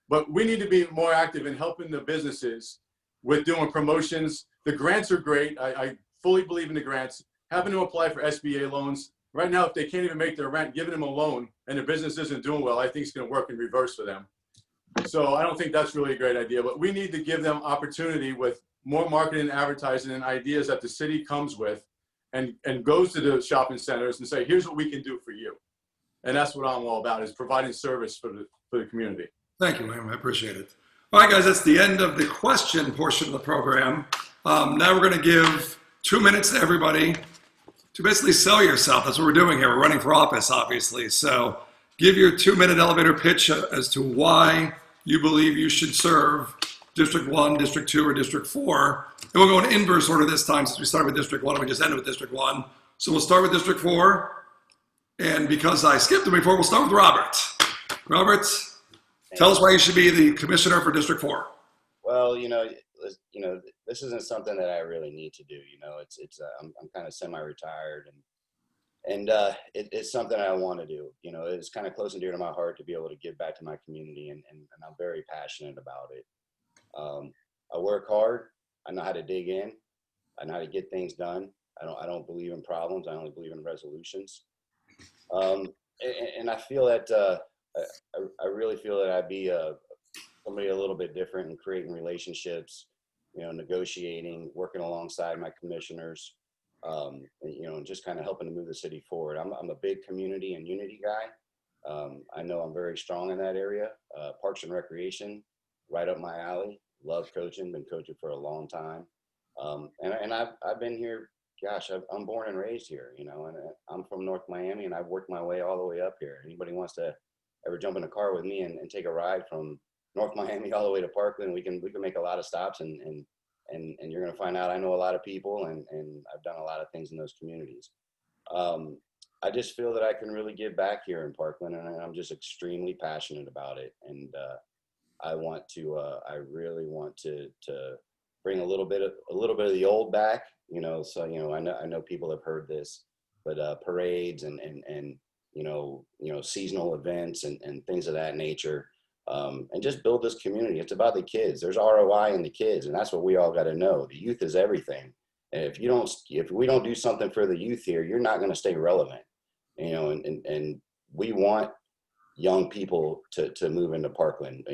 But we need to be more active in helping the businesses with doing promotions. The grants are great. I fully believe in the grants. Having to apply for SBA loans. Right now, if they can't even make their rent, giving them a loan and their business isn't doing well, I think it's going to work in reverse for them. So I don't think that's really a great idea, but we need to give them opportunity with more marketing and advertising and ideas that the city comes with and goes to the shopping centers and say, here's what we can do for you. And that's what I'm all about, is providing service for the community. Thank you, William. I appreciate it. All right, guys, that's the end of the question portion of the program. Now we're going to give 2 minutes to everybody to basically sell yourself. That's what we're doing here. We're running for office, obviously. So give your 2-minute elevator pitch as to why you believe you should serve District 1, District 2, or District 4. And we'll go in inverse order this time, since we started with District 1 and we just ended with District 1. So we'll start with District 4. And because I skipped it before, we'll start with Robert. Robert, tell us why you should be the commissioner for District 4. Well, this isn't something that I really need to do. I'm kind of semi-retired, and it's something I want to do. It's kind of close and dear to my heart to be able to give back to my community, and I'm very passionate about it. I work hard. I know how to dig in. I know how to get things done. I don't believe in problems. I only believe in resolutions. And I feel that I really feel that I'd be somebody a little bit different in creating relationships, negotiating, working alongside my commissioners, and just kind of helping to move the city forward. I'm a big community and unity guy. I know I'm very strong in that area. Parks and Recreation, right up my alley. Love coaching, been coaching for a long time. And I've been here, gosh, I'm born and raised here, and I'm from North Miami, and I've worked my way all the way up here. Anybody wants to ever jump in a car with me and take a ride from North Miami all the way to Parkland, we can make a lot of stops, and you're going to find out I know a lot of people, and I've done a lot of things in those communities. I just feel that I can really give back here in Parkland, and I'm just extremely passionate about it. And I really want to bring a little bit of the old back, so, I know people have heard this, but parades and seasonal events and things of that nature, and just build this community. It's about the kids. There's ROI in the kids, and that's what we all got to know. The youth is everything. And if we don't do something for the youth here, you're not going to stay relevant, and we want young people to move into Parkland.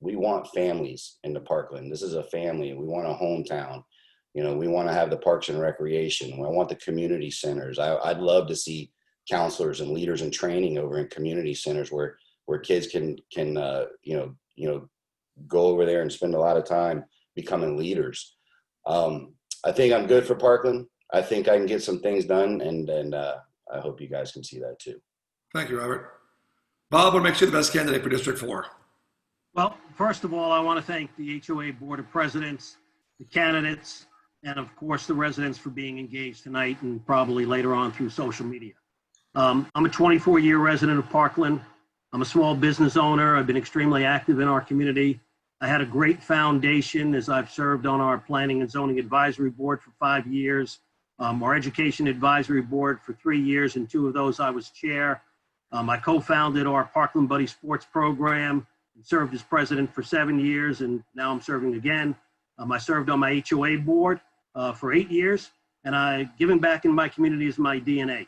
We want families into Parkland. This is a family. We want a hometown. We want to have the Parks and Recreation. I want the community centers. I'd love to see counselors and leaders in training over in community centers where kids can go over there and spend a lot of time becoming leaders. I think I'm good for Parkland. I think I can get some things done, and I hope you guys can see that too. Thank you, Robert. Bob, what makes you the best candidate for District 4? Well, first of all, I want to thank the HOA Board of Presidents, the candidates, and of course the residents for being engaged tonight and probably later on through social media. I'm a 24-year resident of Parkland. I'm a small business owner. I've been extremely active in our community. I had a great foundation as I've served on our Planning and Zoning Advisory Board for 5 years, our Education Advisory Board for 3 years, and 2 of those I was chair. I co-founded our Parkland Buddy Sports program, and served as president for 7 years, and now I'm serving again. I served on my HOA board for 8 years, and giving back in my community is my DNA.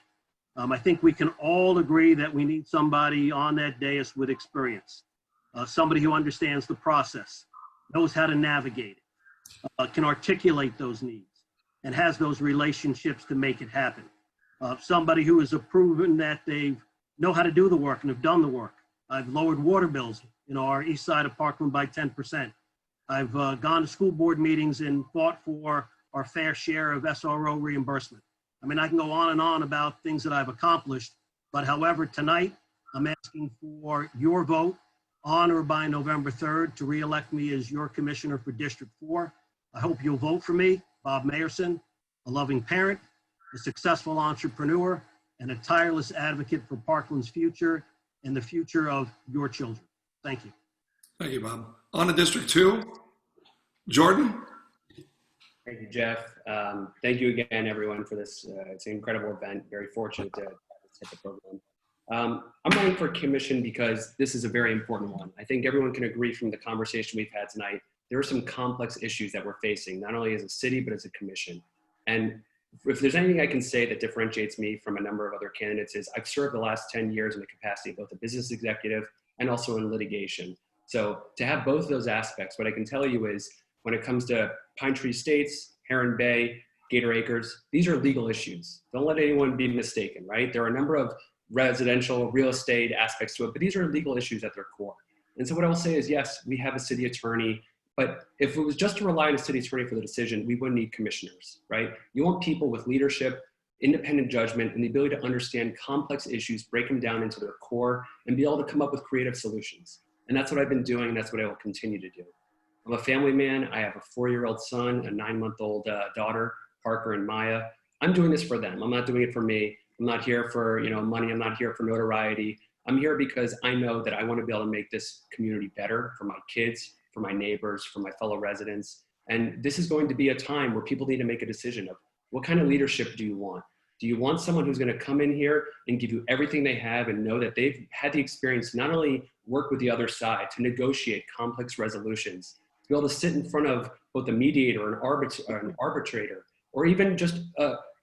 I think we can all agree that we need somebody on that dais with experience, somebody who understands the process, knows how to navigate it, can articulate those needs, and has those relationships to make it happen. Somebody who has proven that they know how to do the work and have done the work. I've lowered water bills in our east side of Parkland by 10%. I've gone to school board meetings and fought for our fair share of SRO reimbursement. I mean, I can go on and on about things that I've accomplished, but however, tonight, I'm asking for your vote on or by November 3rd to reelect me as your commissioner for District 4. I hope you'll vote for me, Bob Mayerson, a loving parent, a successful entrepreneur, and a tireless advocate for Parkland's future and the future of your children. Thank you. Thank you, Bob. On to District 2, Jordan. Thank you, Jeff. Thank you again, everyone, for this. It's an incredible event. Very fortunate to have this type of program. I'm running for commission because this is a very important one. I think everyone can agree from the conversation we've had tonight, there are some complex issues that we're facing, not only as a city, but as a commission. And if there's anything I can say that differentiates me from a number of other candidates is I've served the last 10 years in the capacity of both a business executive and also in litigation. So to have both of those aspects, what I can tell you is when it comes to Pine Tree Estates, Heron Bay, Gator Acres, these are legal issues. Don't let anyone be mistaken, right? There are a number of residential real estate aspects to it, but these are legal issues at their core. And so what I will say is, yes, we have a city attorney, but if it was just to rely on a city attorney for the decision, we wouldn't need commissioners, right? You want people with leadership, independent judgment, and the ability to understand complex issues, break them down into their core, and be able to come up with creative solutions. And that's what I've been doing, and that's what I will continue to do. I'm a family man. I have a 4-year-old son, a 9-month-old daughter, Parker and Maya. I'm doing this for them. I'm not doing it for me. I'm not here for money. I'm not here for notoriety. I'm here because I know that I want to be able to make this community better for my kids, for my neighbors, for my fellow residents. And this is going to be a time where people need to make a decision of what kind of leadership do you want? Do you want someone who's going to come in here and give you everything they have and know that they've had the experience to not only work with the other side, to negotiate complex resolutions, to be able to sit in front of both a mediator, an arbitrator, or even just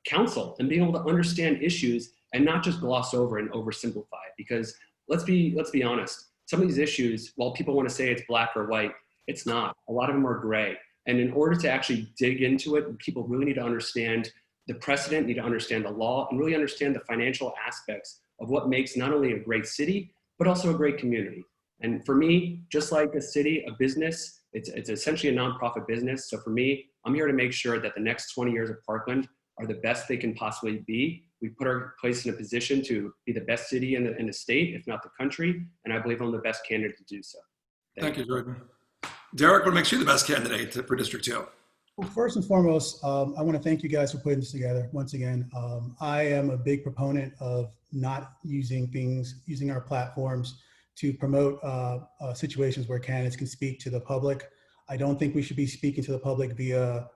counsel and being able to understand issues and not just gloss over and oversimplify it? Because let's be honest, some of these issues, while people want to say it's black or white, it's not. A lot of them are gray. And in order to actually dig into it, people really need to understand the precedent, need to understand the law, and really understand the financial aspects of what makes not only a great city, but also a great community. And for me, just like a city, a business, it's essentially a nonprofit business. So for me, I'm here to make sure that the next 20 years of Parkland are the best they can possibly be. We put our place in a position to be the best city in the state, if not the country. And I believe I'm the best candidate to do so. Thank you, Jordan. Derek, what makes you the best candidate for District 2? Well, first and foremost, I want to thank you guys for putting this together. Once again, I am a big proponent of not using our platforms to promote situations where candidates can speak to the public. I don't think we should be speaking to the public via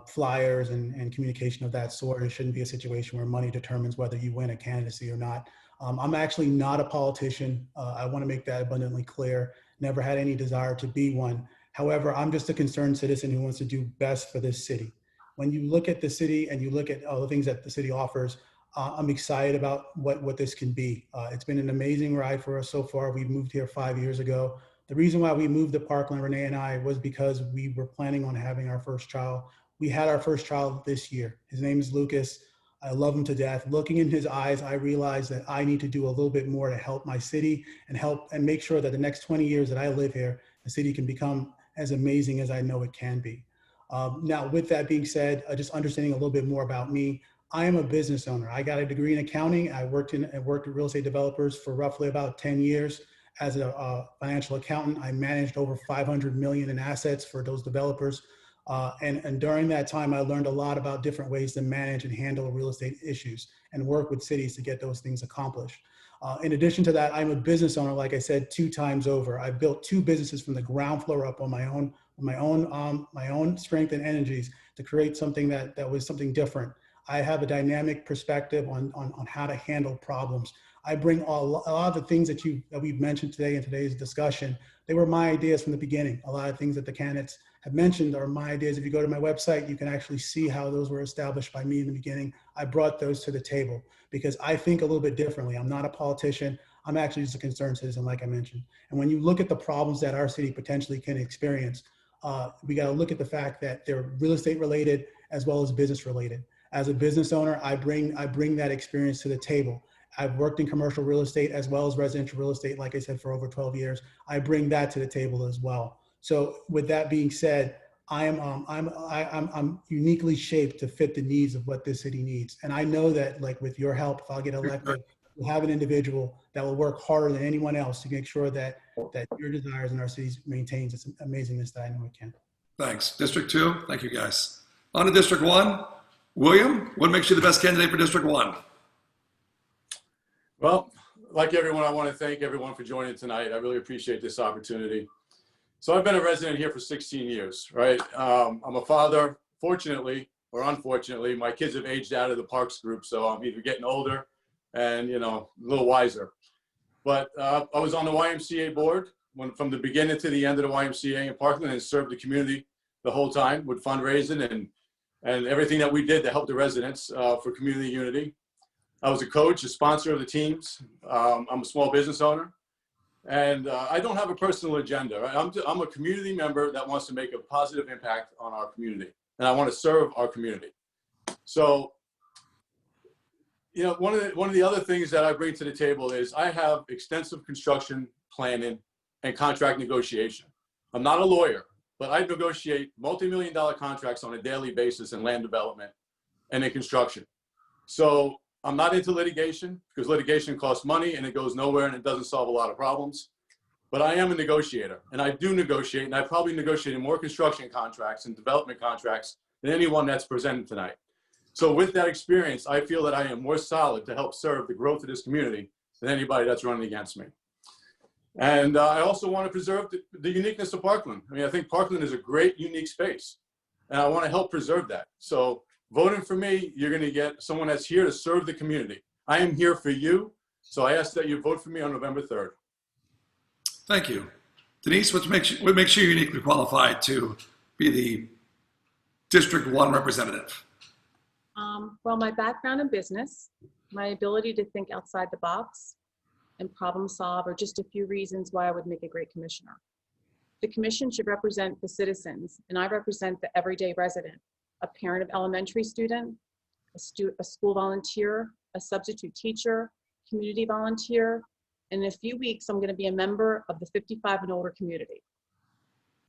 flyers and communication of that sort. It shouldn't be a situation where money determines whether you win a candidacy or not. I'm actually not a politician. I want to make that abundantly clear. Never had any desire to be one. However, I'm just a concerned citizen who wants to do best for this city. When you look at the city and you look at all the things that the city offers, I'm excited about what this can be. It's been an amazing ride for us so far. We moved here 5 years ago. The reason why we moved to Parkland, Renee and I, was because we were planning on having our first child. We had our first child this year. His name is Lucas. I love him to death. Looking in his eyes, I realized that I need to do a little bit more to help my city and help and make sure that the next 20 years that I live here, the city can become as amazing as I know it can be. Now, with that being said, just understanding a little bit more about me, I am a business owner. I got a degree in accounting. I worked with real estate developers for roughly about 10 years. As a financial accountant, I managed over 500 million in assets for those developers. And during that time, I learned a lot about different ways to manage and handle real estate issues and work with cities to get those things accomplished. In addition to that, I'm a business owner, like I said, 2 times over. I built 2 businesses from the ground floor up on my own strength and energies to create something that was something different. I have a dynamic perspective on how to handle problems. I bring a lot of the things that we've mentioned today in today's discussion. They were my ideas from the beginning. A lot of things that the candidates have mentioned are my ideas. If you go to my website, you can actually see how those were established by me in the beginning. I brought those to the table because I think a little bit differently. I'm not a politician. I'm actually just a concerned citizen, like I mentioned. And when you look at the problems that our city potentially can experience, we got to look at the fact that they're real estate related as well as business related. As a business owner, I bring that experience to the table. I've worked in commercial real estate as well as residential real estate, like I said, for over 12 years. I bring that to the table as well. So with that being said, I'm uniquely shaped to fit the needs of what this city needs. And I know that, like, with your help, if I'll get elected, we'll have an individual that will work harder than anyone else to make sure that your desires in our cities maintains its amazingness that I know it can. Thanks. District 2, thank you guys. On to District 1. William, what makes you the best candidate for District 1? Well, like everyone, I want to thank everyone for joining tonight. I really appreciate this opportunity. So I've been a resident here for 16 years, right? I'm a father, fortunately or unfortunately, my kids have aged out of the Parks group, so I'm either getting older and, you know, a little wiser. But I was on the YMCA board from the beginning to the end of the YMCA in Parkland, and served the community the whole time with fundraising and everything that we did to help the residents for community unity. I was a coach, a sponsor of the teams. I'm a small business owner. And I don't have a personal agenda. Right? I'm a community member that wants to make a positive impact on our community. And I want to serve our community. So, you know, one of the other things that I bring to the table is I have extensive construction planning and contract negotiation. I'm not a lawyer, but I negotiate multi-million-dollar contracts on a daily basis in land development and in construction. So I'm not into litigation because litigation costs money and it goes nowhere and it doesn't solve a lot of problems. But I am a negotiator, and I do negotiate, and I probably negotiated more construction contracts and development contracts than anyone that's presented tonight. So with that experience, I feel that I am more solid to help serve the growth of this community than anybody that's running against me. And I also want to preserve the uniqueness of Parkland. I mean, I think Parkland is a great, unique space, and I want to help preserve that. So voting for me, you're going to get someone that's here to serve the community. I am here for you, so I ask that you vote for me on November 3rd. Thank you. Denise, what makes you uniquely qualified to be the District 1 representative? Well, my background in business, my ability to think outside the box and problem solve are just a few reasons why I would make a great commissioner. The commission should represent the citizens, and I represent the everyday resident, a parent of elementary student, a school volunteer, a substitute teacher, community volunteer, and in a few weeks, I'm going to be a member of the 55 and older community.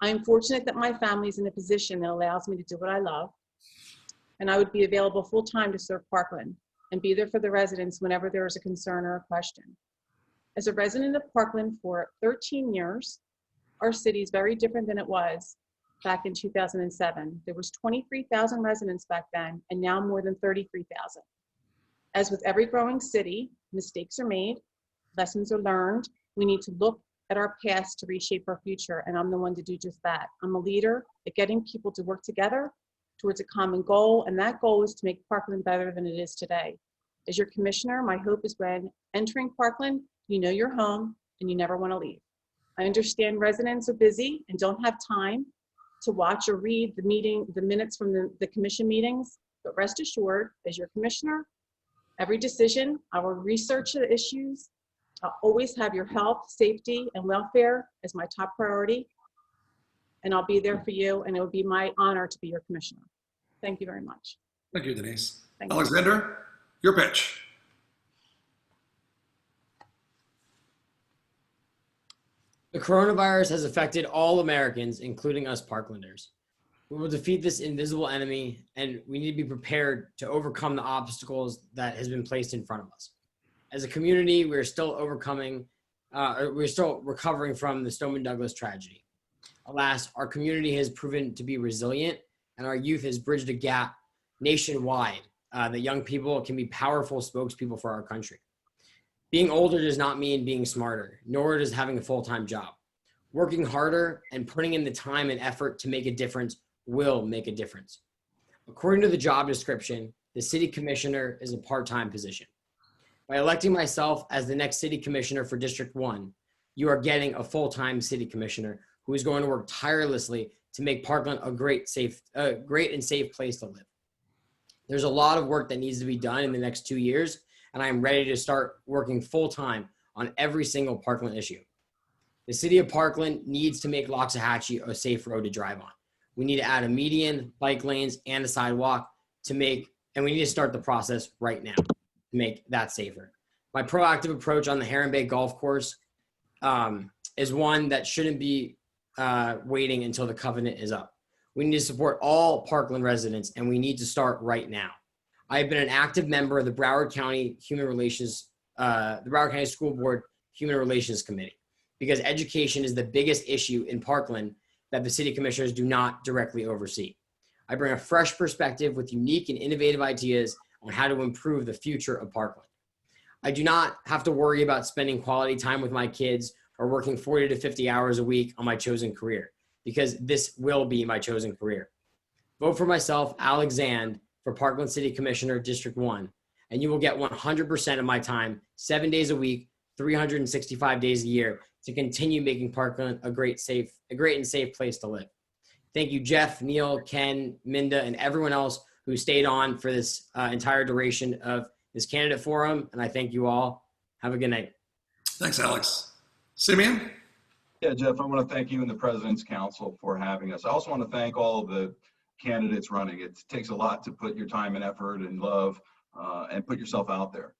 I am fortunate that my family is in a position that allows me to do what I love, and I would be available full-time to serve Parkland and be there for the residents whenever there is a concern or a question. As a resident of Parkland for 13 years, our city is very different than it was back in 2007. There was 23,000 residents back then, and now more than 33,000. As with every growing city, mistakes are made, lessons are learned. We need to look at our past to reshape our future, and I'm the one to do just that. I'm a leader at getting people to work together towards a common goal, and that goal is to make Parkland better than it is today. As your commissioner, my hope is when entering Parkland, you know you're home and you never want to leave. I understand residents are busy and don't have time to watch or read the minutes from the commission meetings, but rest assured, as your commissioner, every decision, I will research the issues. I'll always have your health, safety, and welfare as my top priority, and I'll be there for you, and it would be my honor to be your commissioner. Thank you very much. Thank you, Denise. Thank you. Alexander, your pitch. The coronavirus has affected all Americans, including us Parklanders. We will defeat this invisible enemy, and we need to be prepared to overcome the obstacles that has been placed in front of us. As a community, we're still recovering from the Stoneman Douglas tragedy. Alas, our community has proven to be resilient, and our youth has bridged a gap nationwide that young people can be powerful spokespeople for our country. Being older does not mean being smarter, nor does having a full-time job. Working harder and putting in the time and effort to make a difference will make a difference. According to the job description, the city commissioner is a part-time position. By electing myself as the next city commissioner for District 1, you are getting a full-time city commissioner who is going to work tirelessly to make Parkland a great and safe place to live. There's a lot of work that needs to be done in the next 2 years, and I am ready to start working full-time on every single Parkland issue. The city of Parkland needs to make Loxahatchee a safe road to drive on. We need to add a median, bike lanes, and a sidewalk and we need to start the process right now to make that safer. My proactive approach on the Heron Bay Golf Course is one that shouldn't be waiting until the covenant is up. We need to support all Parkland residents, and we need to start right now. I have been an active member of the Broward County School Board Human Relations Committee because education is the biggest issue in Parkland that the city commissioners do not directly oversee. I bring a fresh perspective with unique and innovative ideas on how to improve the future of Parkland. I do not have to worry about spending quality time with my kids or working 40 to 50 hours a week on my chosen career, because this will be my chosen career. Vote for myself, Alex Zand, for Parkland City Commissioner, District 1, and you will get 100% of my time, 7 days a week, 365 days a year, to continue making Parkland a great and safe place to live. Thank you, Jeff, Neil, Ken, Minda, and everyone else who stayed on for this entire duration of this candidate forum, and I thank you all. Have a good night. Thanks, Alex. Simeon? Yeah, Jeff, I want to thank you and the President's Council for having us. I also want to thank all of the candidates running. It takes a lot to put your time and effort and love and put yourself out there.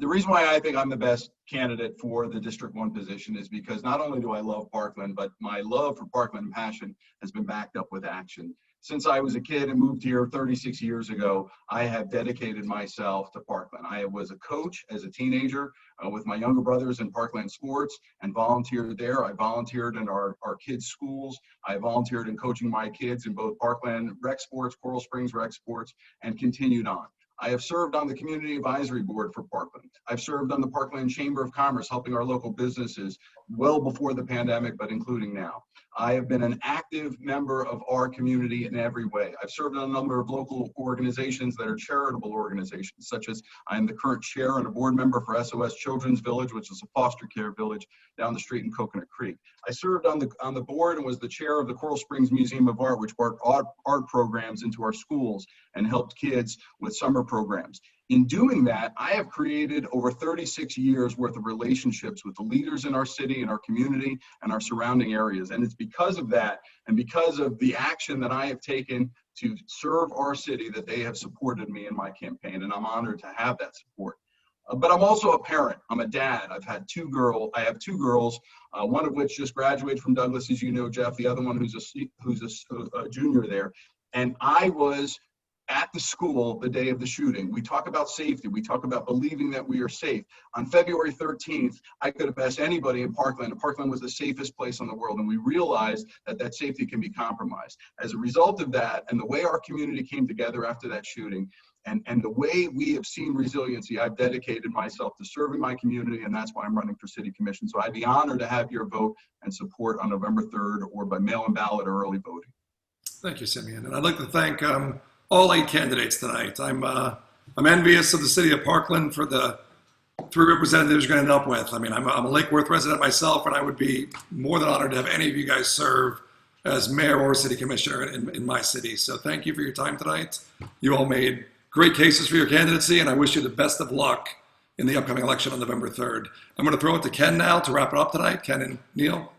The reason why I think I'm the best candidate for the District 1 position is because not only do I love Parkland, but my love for Parkland and passion has been backed up with action. Since I was a kid and moved here 36 years ago, I have dedicated myself to Parkland. I was a coach as a teenager with my younger brothers in Parkland sports and volunteered there. I volunteered in our kids' schools. I volunteered in coaching my kids in both Parkland Rec Sports, Coral Springs Rec Sports, and continued on. I have served on the Community Advisory Board for Parkland. I've served on the Parkland Chamber of Commerce, helping our local businesses well before the pandemic, but including now. I have been an active member of our community in every way. I've served on a number of local organizations that are charitable organizations, such as I'm the current chair and a board member for SOS Children's Village, which is a foster care village down the street in Coconut Creek. I served on the board and was the chair of the Coral Springs Museum of Art, which brought art programs into our schools and helped kids with summer programs. In doing that, I have created over 36 years worth of relationships with the leaders in our city and our community and our surrounding areas. And it's because of that and because of the action that I have taken to serve our city that they have supported me in my campaign. And I'm honored to have that support. But I'm also a parent. I'm a dad. I have two girls, one of which just graduated from Douglas, as you know, Jeff, the other one who's a junior there. And I was at the school the day of the shooting. We talk about safety. We talk about believing that we are safe. On February 13th, I could have asked anybody in Parkland, and Parkland was the safest place in the world, and we realized that that safety can be compromised. As a result of that, and the way our community came together after that shooting, and the way we have seen resiliency, I've dedicated myself to serving my community, and that's why I'm running for city commission. So I'd be honored to have your vote and support on November 3rd or by mail-in ballot or early voting. Thank you, Simeon. And I'd like to thank all 8 candidates tonight. I'm envious of the city of Parkland for the 3 representatives you're going to end up with. I mean, I'm a Lake Worth resident myself, and I would be more than honored to have any of you guys serve as mayor or city commissioner in my city. So thank you for your time tonight. You all made great cases for your candidacy, and I wish you the best of luck in the upcoming election on November 3rd. I'm going to throw it to Ken now to wrap it up tonight. Ken and Neil.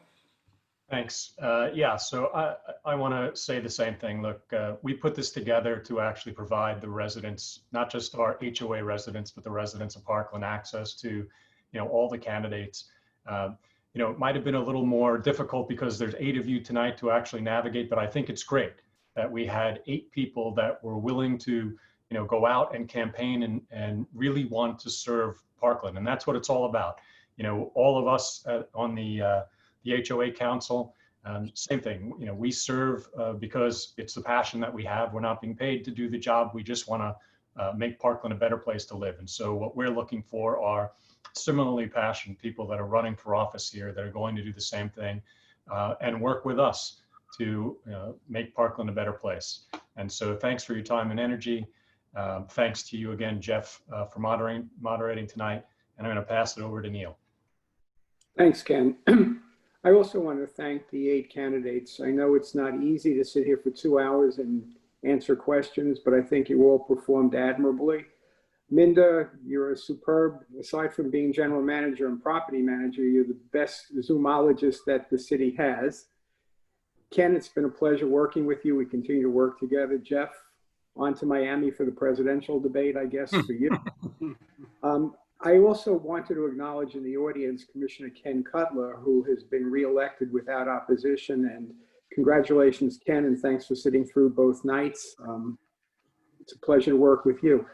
Thanks. Yeah, so I want to say the same thing. Look, we put this together to actually provide the residents, not just our HOA residents, but the residents of Parkland access to, all the candidates. It might have been a little more difficult because there's 8 of you tonight to actually navigate, but I think it's great that we had 8 people that were willing to, go out and campaign and really want to serve Parkland. And that's what it's all about. All of us on the HOA Council, same thing. We serve because it's the passion that we have. We're not being paid to do the job. We just want to make Parkland a better place to live. And so what we're looking for are similarly passionate people that are running for office here that are going to do the same thing and work with us to make Parkland a better place. And so thanks for your time and energy. Thanks to you again, Jeff, for moderating tonight. And I'm going to pass it over to Neil. Thanks, Ken. I also want to thank the 8 candidates. I know it's not easy to sit here for 2 hours and answer questions, but I think you all performed admirably. Minda, you're a superb, aside from being general manager and property manager, you're the best zoologist that the city has. Ken, it's been a pleasure working with you. We continue to work together. Jeff, on to Miami for the presidential debate, I guess, for you. I also wanted to acknowledge in the audience Commissioner Ken Cutler, who has been reelected without opposition. And congratulations, Ken, and thanks for sitting through both nights. It's a pleasure to work with you.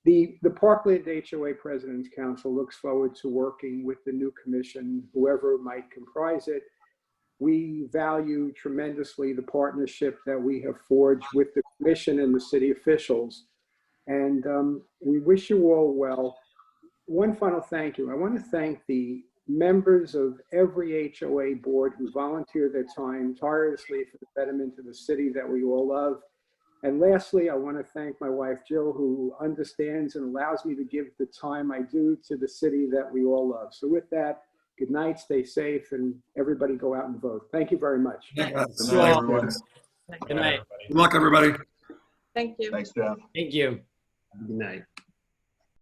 The Parkland HOA President's Council looks forward to working with the new commission, whoever might comprise it. We value tremendously the partnership that we have forged with the commission and the city officials. And we wish you all well. one final thank you. I want to thank the members of every HOA board who volunteer their time tirelessly for the betterment of the city that we all love. And lastly, I want to thank my wife, Jill, who understands and allows me to give the time I do to the city that we all love. So with that, good night, stay safe, and everybody go out and vote. Thank you very much. Good Good night, everyone. Good night. Good luck, everybody. Thank you. Thanks, Jeff. Thank you. Good night.